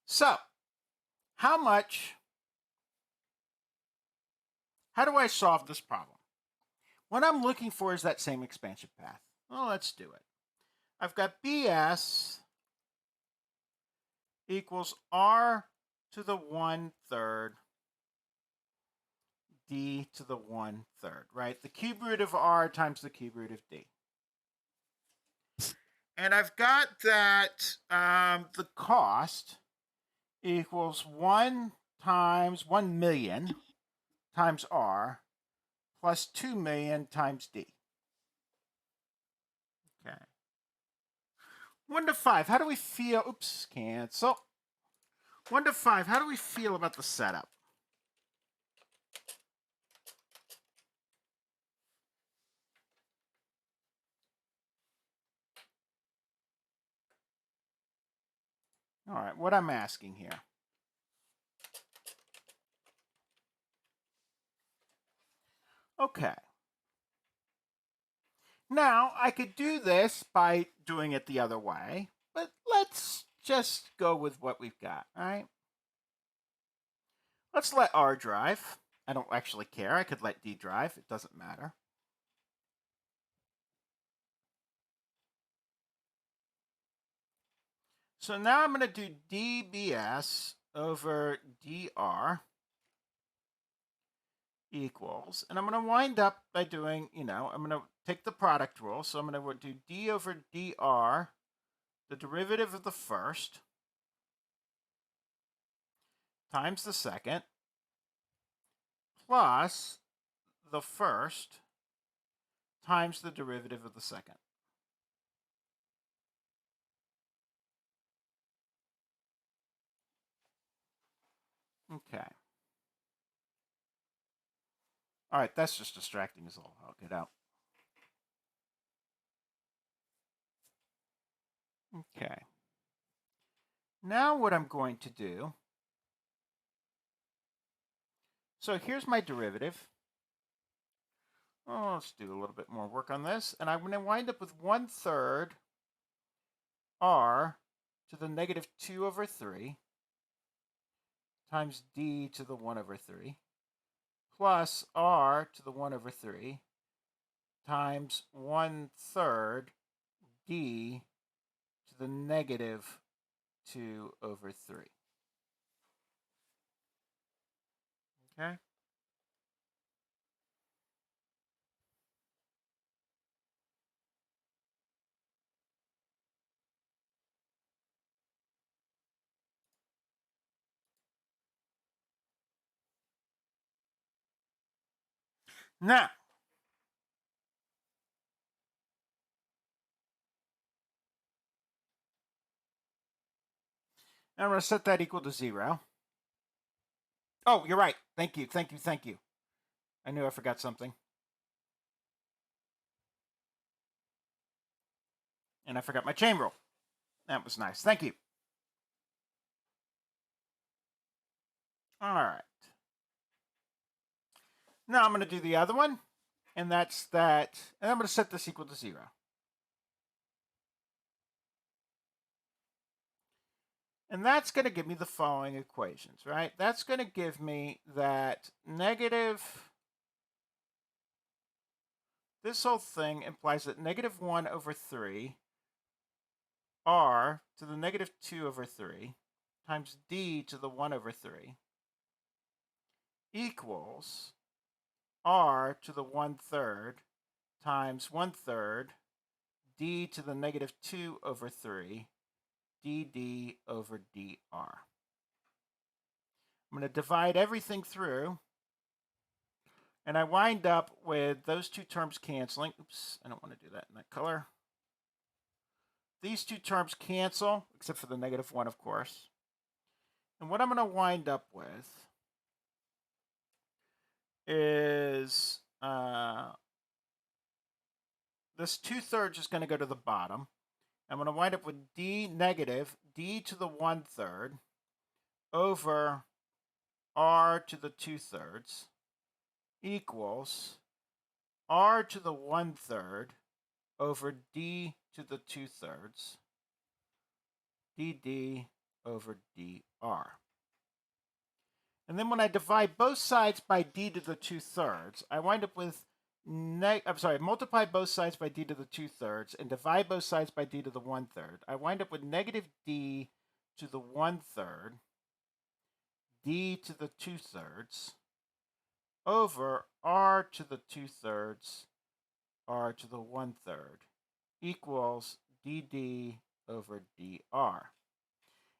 So how do I solve this problem? What I'm looking for is that same expansion path. Well, let's do it. I've got BS equals R to the 1/3 D to the 1/3, right? The cube root of R times the cube root of D. And I've got that the cost equals 1 times 1 million times R plus 2 million times D. Okay. 1 to 5, how do we feel? Oops, cancel. 1 to 5, how do we feel about the setup? All right, what I'm asking here. Okay. Now, I could do this by doing it the other way, but let's just go with what we've got, all right? Let's let R drive. I don't actually care. I could let D drive. It doesn't matter. So now I'm going to do dBs over dr equals, and I'm going to wind up by doing, I'm going to take the product rule. So I'm going to do d over dr, the derivative of the first, times the second, plus the first times the derivative of the second. Okay. All right, that's just distracting as all. I'll get out. Okay. Now what I'm going to do, so here's my derivative. Oh, let's do a little bit more work on this. And I'm going to wind up with 1/3 r to the negative 2 over 3 times d to the 1 over 3 plus r to the 1 over 3 times 1/3 d to the negative 2 over 3. Okay? Now, I'm going to set that equal to 0. Oh, you're right. Thank you, thank you, thank you. I knew I forgot something. And I forgot my chain rule. That was nice. Thank you. All right. Now I'm going to do the other one, and that's that. And I'm going to set this equal to 0. And that's going to give me the following equations, right? That's going to give me that negative, this whole thing implies that negative 1 over 3 r to the negative 2 over 3 times d to the 1 over 3 equals r to the 1/3 times 1/3 d to the negative 2 over 3 dd over dr. I'm going to divide everything through, and I wind up with those two terms canceling. Oops, I don't want to do that in that color. These two terms cancel, except for the negative 1, of course. And what I'm going to wind up with is this 2/3 is going to go to the bottom. I'm going to wind up with d negative d to the 1/3 over r to the 2/3 equals r to the 1/3 over d to the 2/3 dd over dr. And then when I divide both sides by d to the 2/3, I wind up with multiply both sides by d to the 2/3 and divide both sides by d to the 1/3. I wind up with negative d to the 1/3 d to the 2/3 over r to the 2/3 r to the 1/3 equals dd over dr.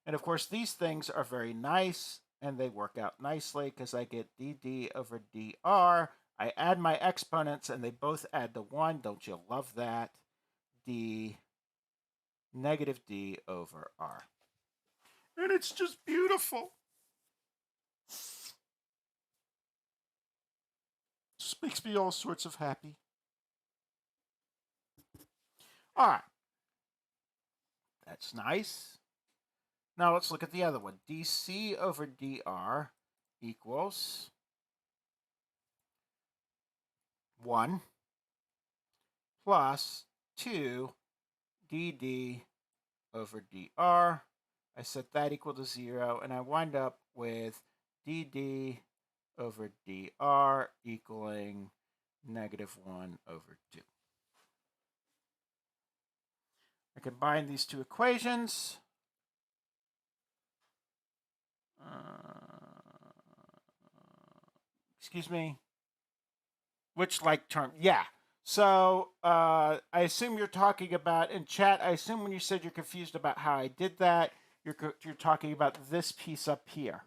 And of course, these things are very nice, and they work out nicely because I get dd over dr. I add my exponents, and they both add to 1. Don't you love that? D negative d over r. And it's just beautiful. Just makes me all sorts of happy. All right. That's nice. Now let's look at the other one. dc over dr equals 1 plus 2 dd over dr. I set that equal to 0, and I wind up with dd over dr equaling negative 1 over 2. I combine these two equations. Excuse me. Which like term? Yeah. So I assume you're talking about, in chat, I assume when you said you're confused about how I did that, you're talking about this piece up here.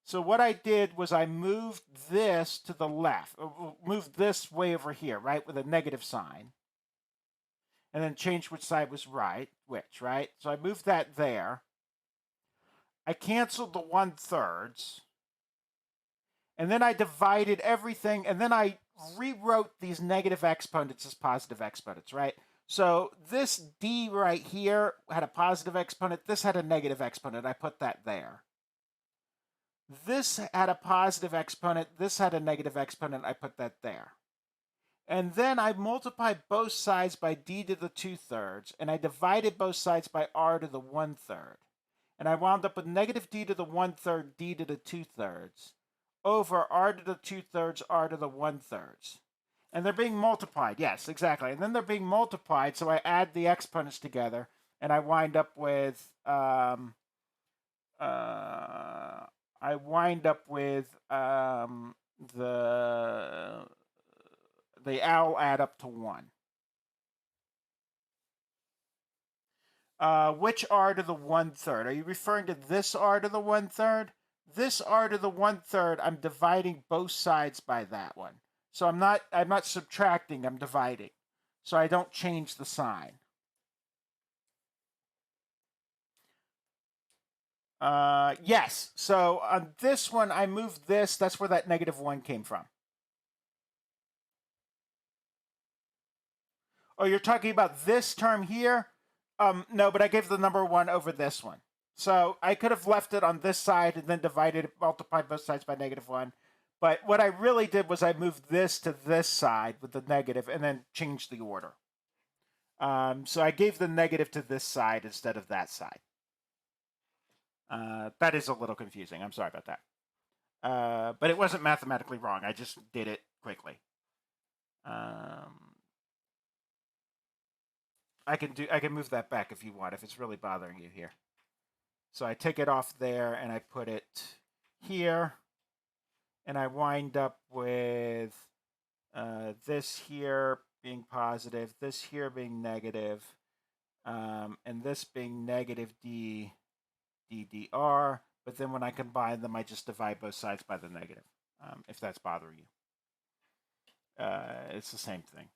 So what I did was I moved this to the left, moved this way over here, right, with a negative sign, and then changed which side was right, right? So I moved that there. I canceled the 1/3, and then I divided everything, and then I rewrote these negative exponents as positive exponents, right? So this d right here had a positive exponent. This had a negative exponent. I put that there. This had a positive exponent. This had a negative exponent. I put that there. And then I multiplied both sides by d to the 2/3, and I divided both sides by r to the 1/3. And I wound up with negative d to the 1/3, d to the 2/3, over r to the 2/3, r to the 1/3. And they're being multiplied. Yes, exactly. And then they're being multiplied, so I add the exponents together, and I wind up with they all add up to 1. Which r to the 1/3? Are you referring to this r to the 1/3? This r to the 1/3, I'm dividing both sides by that one. So I'm not subtracting, I'm dividing. So I don't change the sign. Yes. So on this one, I moved this. That's where that -1 came from. Oh, you're talking about this term here? No, but I gave the number 1 over this one. So I could have left it on this side and then multiplied both sides by -1. But what I really did was I moved this to this side with the negative and then changed the order. So I gave the negative to this side instead of that side. That is a little confusing. I'm sorry about that. But it wasn't mathematically wrong. I just did it quickly. I can move that back if you want, if it's really bothering you here. So I take it off there and I put it here, and I wind up with this here being positive, this here being negative, and this being negative d dr. But then when I combine them, I just divide both sides by the negative, if that's bothering you. It's the same thing.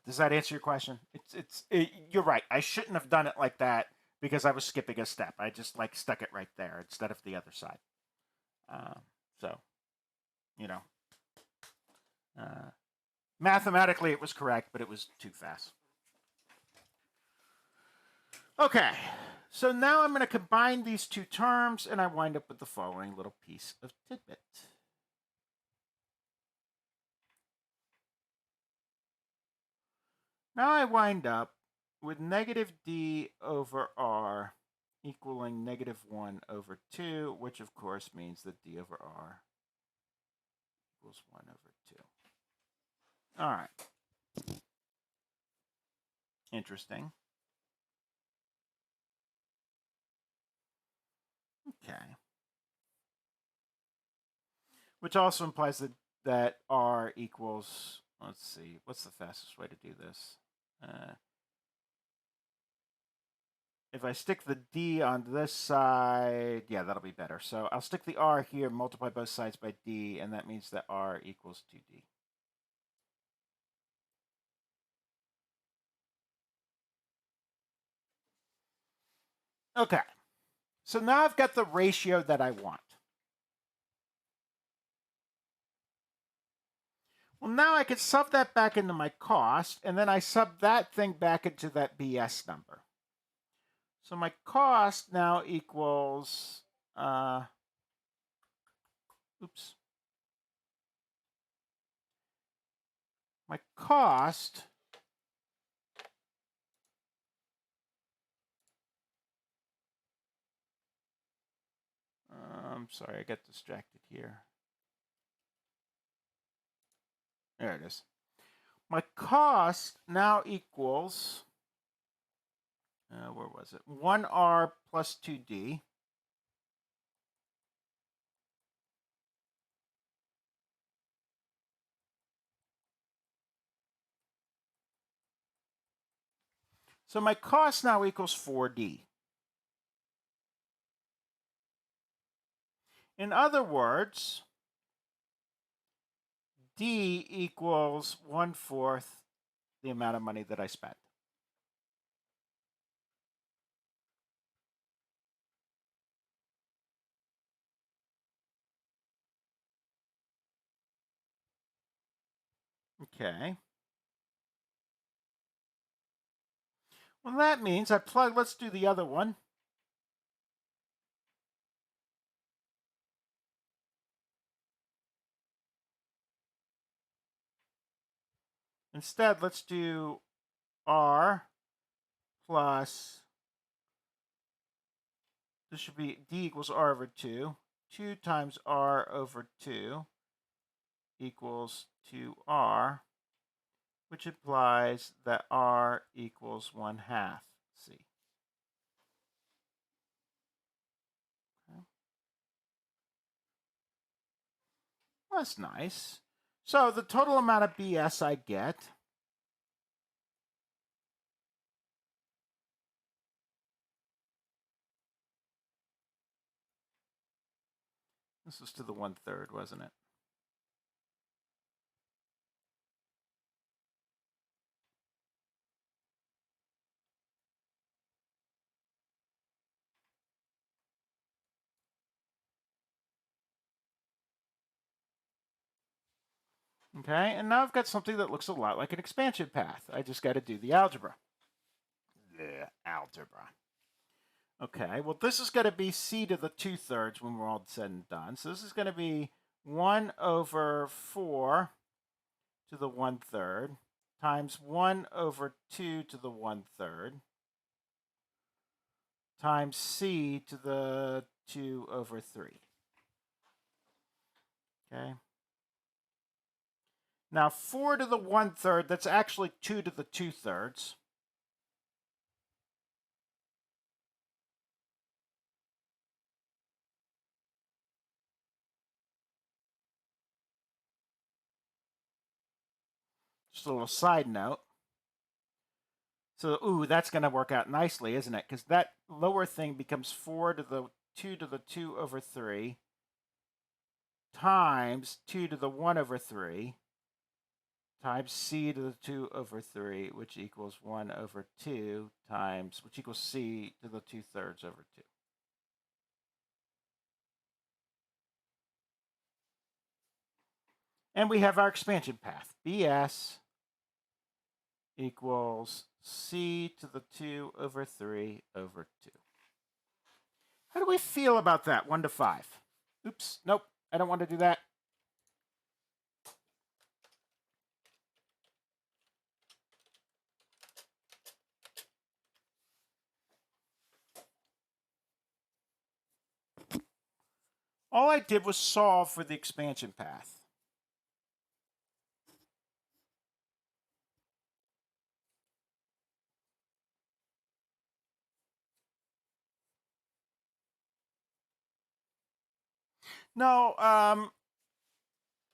Does that answer your question? You're right. I shouldn't have done it like that because I was skipping a step. I just stuck it right there instead of the other side. So, you know, mathematically it was correct, but it was too fast. Okay, so now I'm going to combine these two terms, and I wind up with the following little piece of tidbit. Now I wind up with negative d over r equaling -1 over 2, which of course means that d over r equals 1 over 2. All right. Interesting. Okay. Which also implies that r equals, let's see, what's the fastest way to do this? If I stick the d on this side, yeah, that'll be better. So I'll stick the r here, multiply both sides by d, and that means that r equals 2d. Okay, so now I've got the ratio that I want. Well, now I can sub that back into my cost, and then I sub that thing back into that BS number. So my cost now equals, my cost I'm sorry, I got distracted here. There it is. My cost now equals, where was it? 1r plus 2d. So my cost now equals 4D. In other words, D equals 1/4 the amount of money that I spent. Okay. Well, that means let's do the other one. Instead, let's do R plus, this should be D equals R over 2. 2 times R over 2 equals 2R, which implies that R equals 1/2 C. Okay. Well, that's nice. So the total amount of BS I get this was to the 1/3, wasn't it? Okay, and now I've got something that looks a lot like an expansion path. I just got to do the algebra. The algebra. Okay, well, this is going to be C to the 2/3 when we're all said and done. So this is going to be 1 over 4 to the 1/3 times 1 over 2 to the 1/3 times C to the 2 over 3. Okay. Now 4 to the 1/3, that's actually 2 to the 2/3. Just a little side note. So, ooh, that's going to work out nicely, isn't it? Because that lower thing becomes 4 to the 2 to the 2 over 3 times 2 to the 1 over 3 times C to the 2 over 3, which equals 1 over 2 times, which equals C to the 2/3 over 2. And we have our expansion path. BS equals C to the 2 over 3 over 2. How do we feel about that? 1 to 5. Oops, nope, I don't want to do that. All I did was solve for the expansion path. No,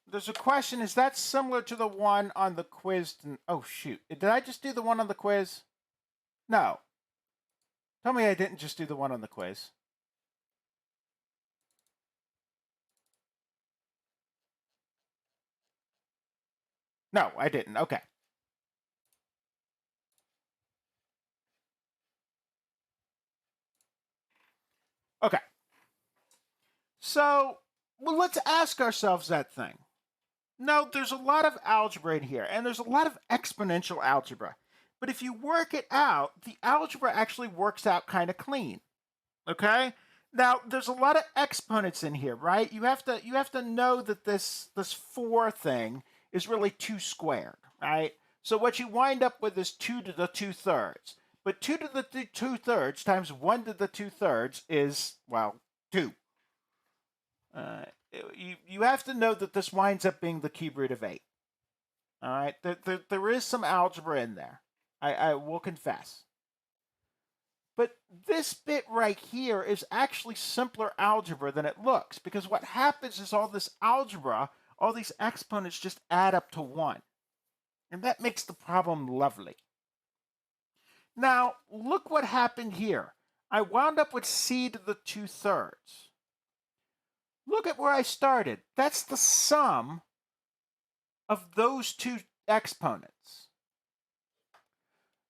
there's a question. Is that similar to the one on the quiz? Oh, shoot. Did I just do the one on the quiz? No. Tell me I didn't just do the one on the quiz. No, I didn't. Okay. Okay. So, well, let's ask ourselves that thing. No, there's a lot of algebra in here, and there's a lot of exponential algebra. But if you work it out, the algebra actually works out kind of clean. Okay? Now, there's a lot of exponents in here, right? You have to know that this 4 thing is really 2 squared, right? So what you wind up with is 2 to the 2/3. But 2 to the 2/3 times 1 to the 2/3 is, well, 2. You have to know that this winds up being the cube root of 8. All right? There is some algebra in there. I will confess. But this bit right here is actually simpler algebra than it looks, because what happens is all this algebra, all these exponents just add up to 1. And that makes the problem lovely. Now, look what happened here. I wound up with c to the 2/3. Look at where I started. That's the sum of those two exponents.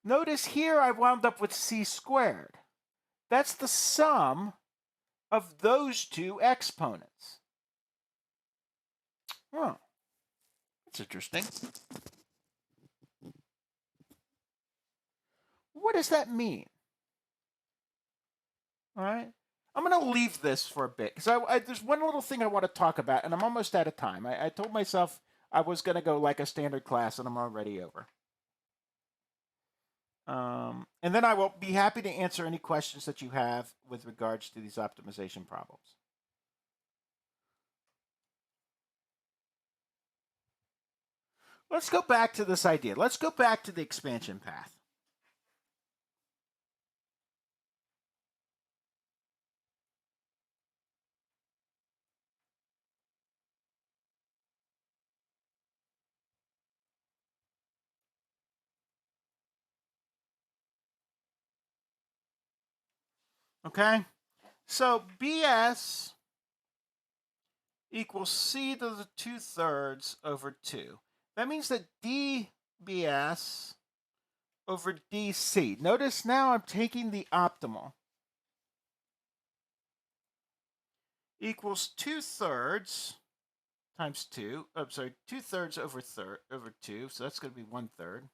Notice here I wound up with c squared. That's the sum of those two exponents. Oh, that's interesting. What does that mean? All right. I'm going to leave this for a bit because there's one little thing I want to talk about, and I'm almost out of time. I told myself I was going to go like a standard class, and I'm already over. And then I will be happy to answer any questions that you have with regards to these optimization problems. Let's go back to this idea. Let's go back to the expansion path. Okay? So BS equals c to the 2/3 over 2. That means that dBs over dc. Notice now I'm taking the optimal. Equals 2/3 times 2. I'm sorry, 2/3 over 2. So that's going to be 1/3.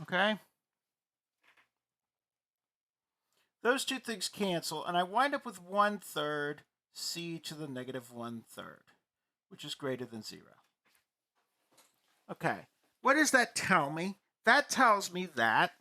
Okay? Those two things cancel, and I wind up with 1/3 c to the negative 1/3, which is greater than 0. Okay, what does that tell me? That tells me that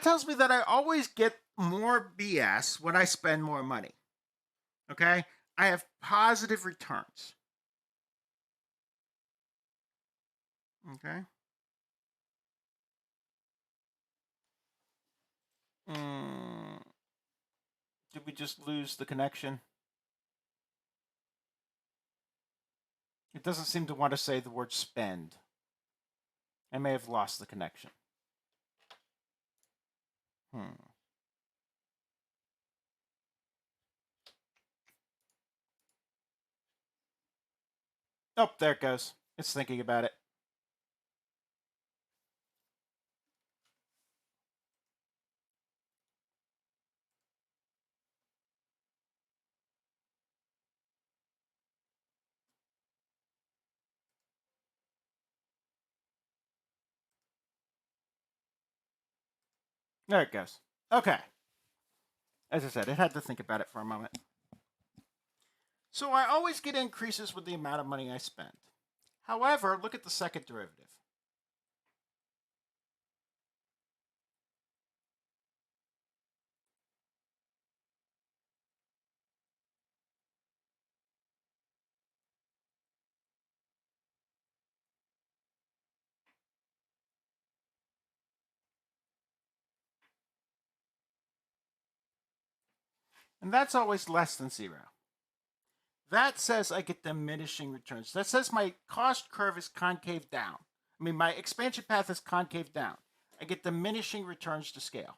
tells me that I always get more BS when I spend more money. Okay? I have positive returns. Okay? Did we just lose the connection? It doesn't seem to want to say the word spend. I may have lost the connection. Oh, there it goes. It's thinking about it. There it goes. Okay. As I said, it had to think about it for a moment. So I always get increases with the amount of money I spend. However, look at the second derivative. And that's always less than 0. That says I get diminishing returns. That says my cost curve is concave down. I mean, my expansion path is concave down. I get diminishing returns to scale.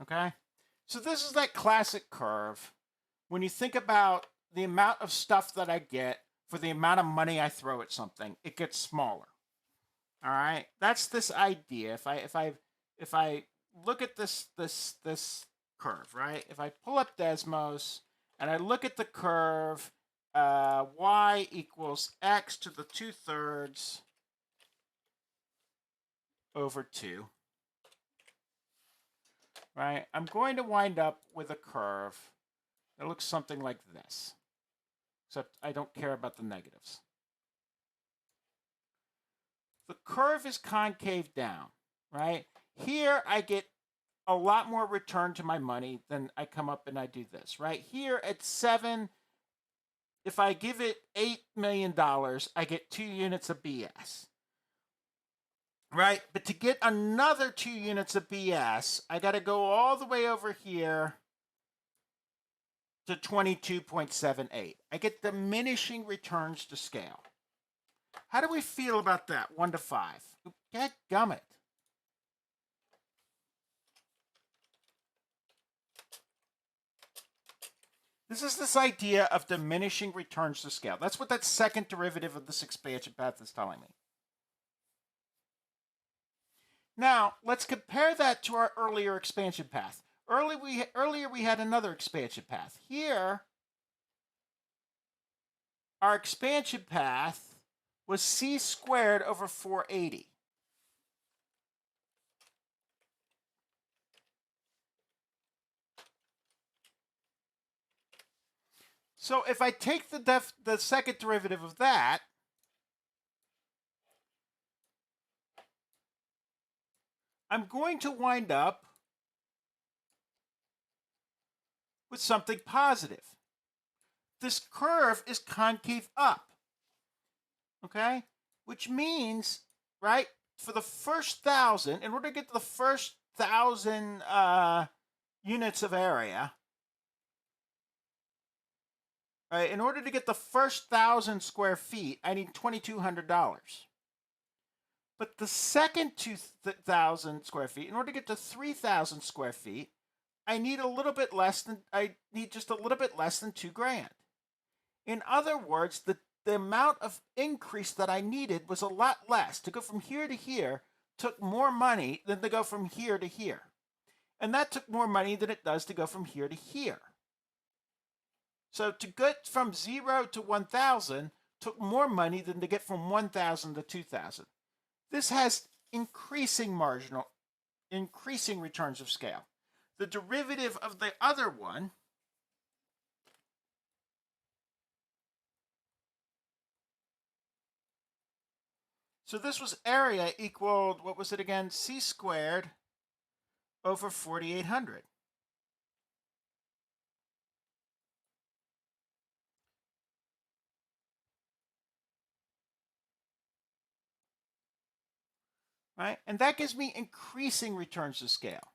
Okay? So this is that classic curve. When you think about the amount of stuff that I get for the amount of money I throw at something, it gets smaller. All right, that's this idea. If I look at this curve, right? If I pull up Desmos and I look at the curve, y equals x to the 2/3 over 2, right? I'm going to wind up with a curve that looks something like this, except I don't care about the negatives. The curve is concave down, right? Here I get a lot more return to my money than I come up and I do this, right? Here at 7, if I give it $8 million, I get 2 units of BS, right? But to get another 2 units of BS, I got to go all the way over here to 22.78. I get diminishing returns to scale. How do we feel about that? 1 to 5. Dadgummit. This is this idea of diminishing returns to scale. That's what that second derivative of this expansion path is telling me. Now, let's compare that to our earlier expansion path. Earlier we had another expansion path. Here, our expansion path was c squared over 480. So if I take the second derivative of that, I'm going to wind up with something positive. This curve is concave up, okay? Which means, right, for the first 1,000, in order to get to the first 1,000 units of area, right, in order to get the first 1,000 square feet, I need $2,200. But the second 2,000 square feet, in order to get to 3,000 square feet, I need just a little bit less than $2,000. In other words, the amount of increase that I needed was a lot less. To go from here to here took more money than to go from here to here. And that took more money than it does to go from here to here. So to get from 0 to 1,000 took more money than to get from 1,000 to 2,000. This has increasing returns of scale. The derivative of the other one So this was area equaled, what was it again? C squared over 4,800. Right? And that gives me increasing returns to scale.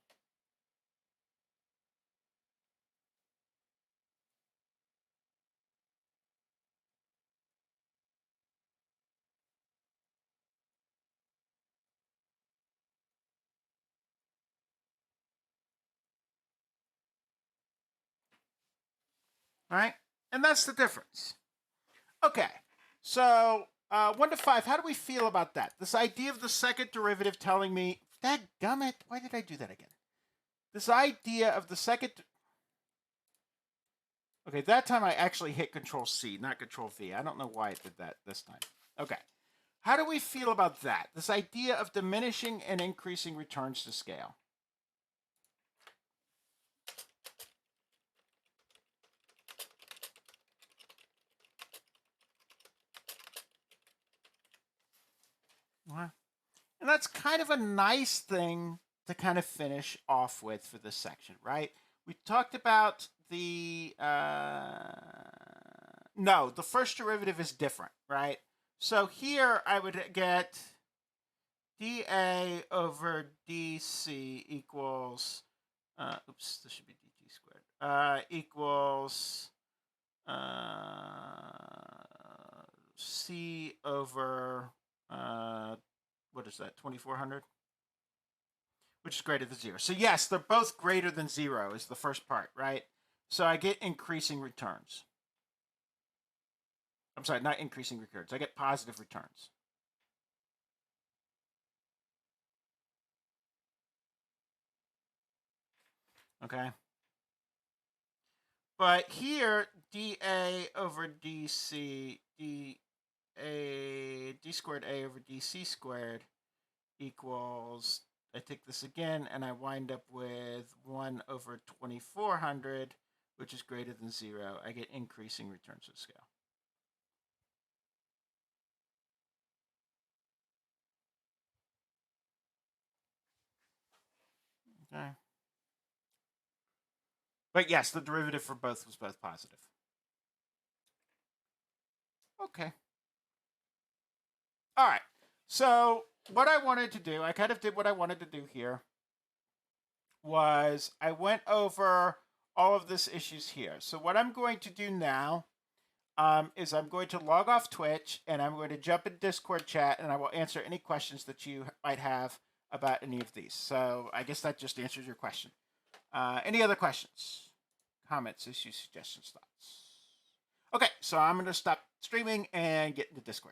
Right? And that's the difference. Okay. So 1 to 5, how do we feel about that? This idea of the second derivative telling me, dadgummit, why did I do that again? This idea of the second... Okay, that time I actually hit Control C, not Control V. I don't know why it did that this time. Okay. How do we feel about that? This idea of diminishing and increasing returns to scale. And that's kind of a nice thing to kind of finish off with for this section, right? We talked about the no, the first derivative is different, right? So here I would get dA over dC equals oops, this should be dt squared equals C over what is that, 2,400? Which is greater than 0. So yes, they're both greater than 0 is the first part, right? So I get increasing returns. I'm sorry, not increasing returns. I get positive returns. Okay. But here, dA over dC, d squared A over dC squared equals, I take this again, and I wind up with 1 over 2400, which is greater than 0. I get increasing returns to the scale. Okay. But yes, the derivative for both was both positive. Okay. All right. So what I wanted to do, I kind of did what I wanted to do here, was I went over all of this issues here. So what I'm going to do now is I'm going to log off Twitch and I'm going to jump in Discord chat and I will answer any questions that you might have about any of these. So I guess that just answers your question. Any other questions, comments, issues, suggestions, thoughts? Okay, so I'm going to stop streaming and get into Discord.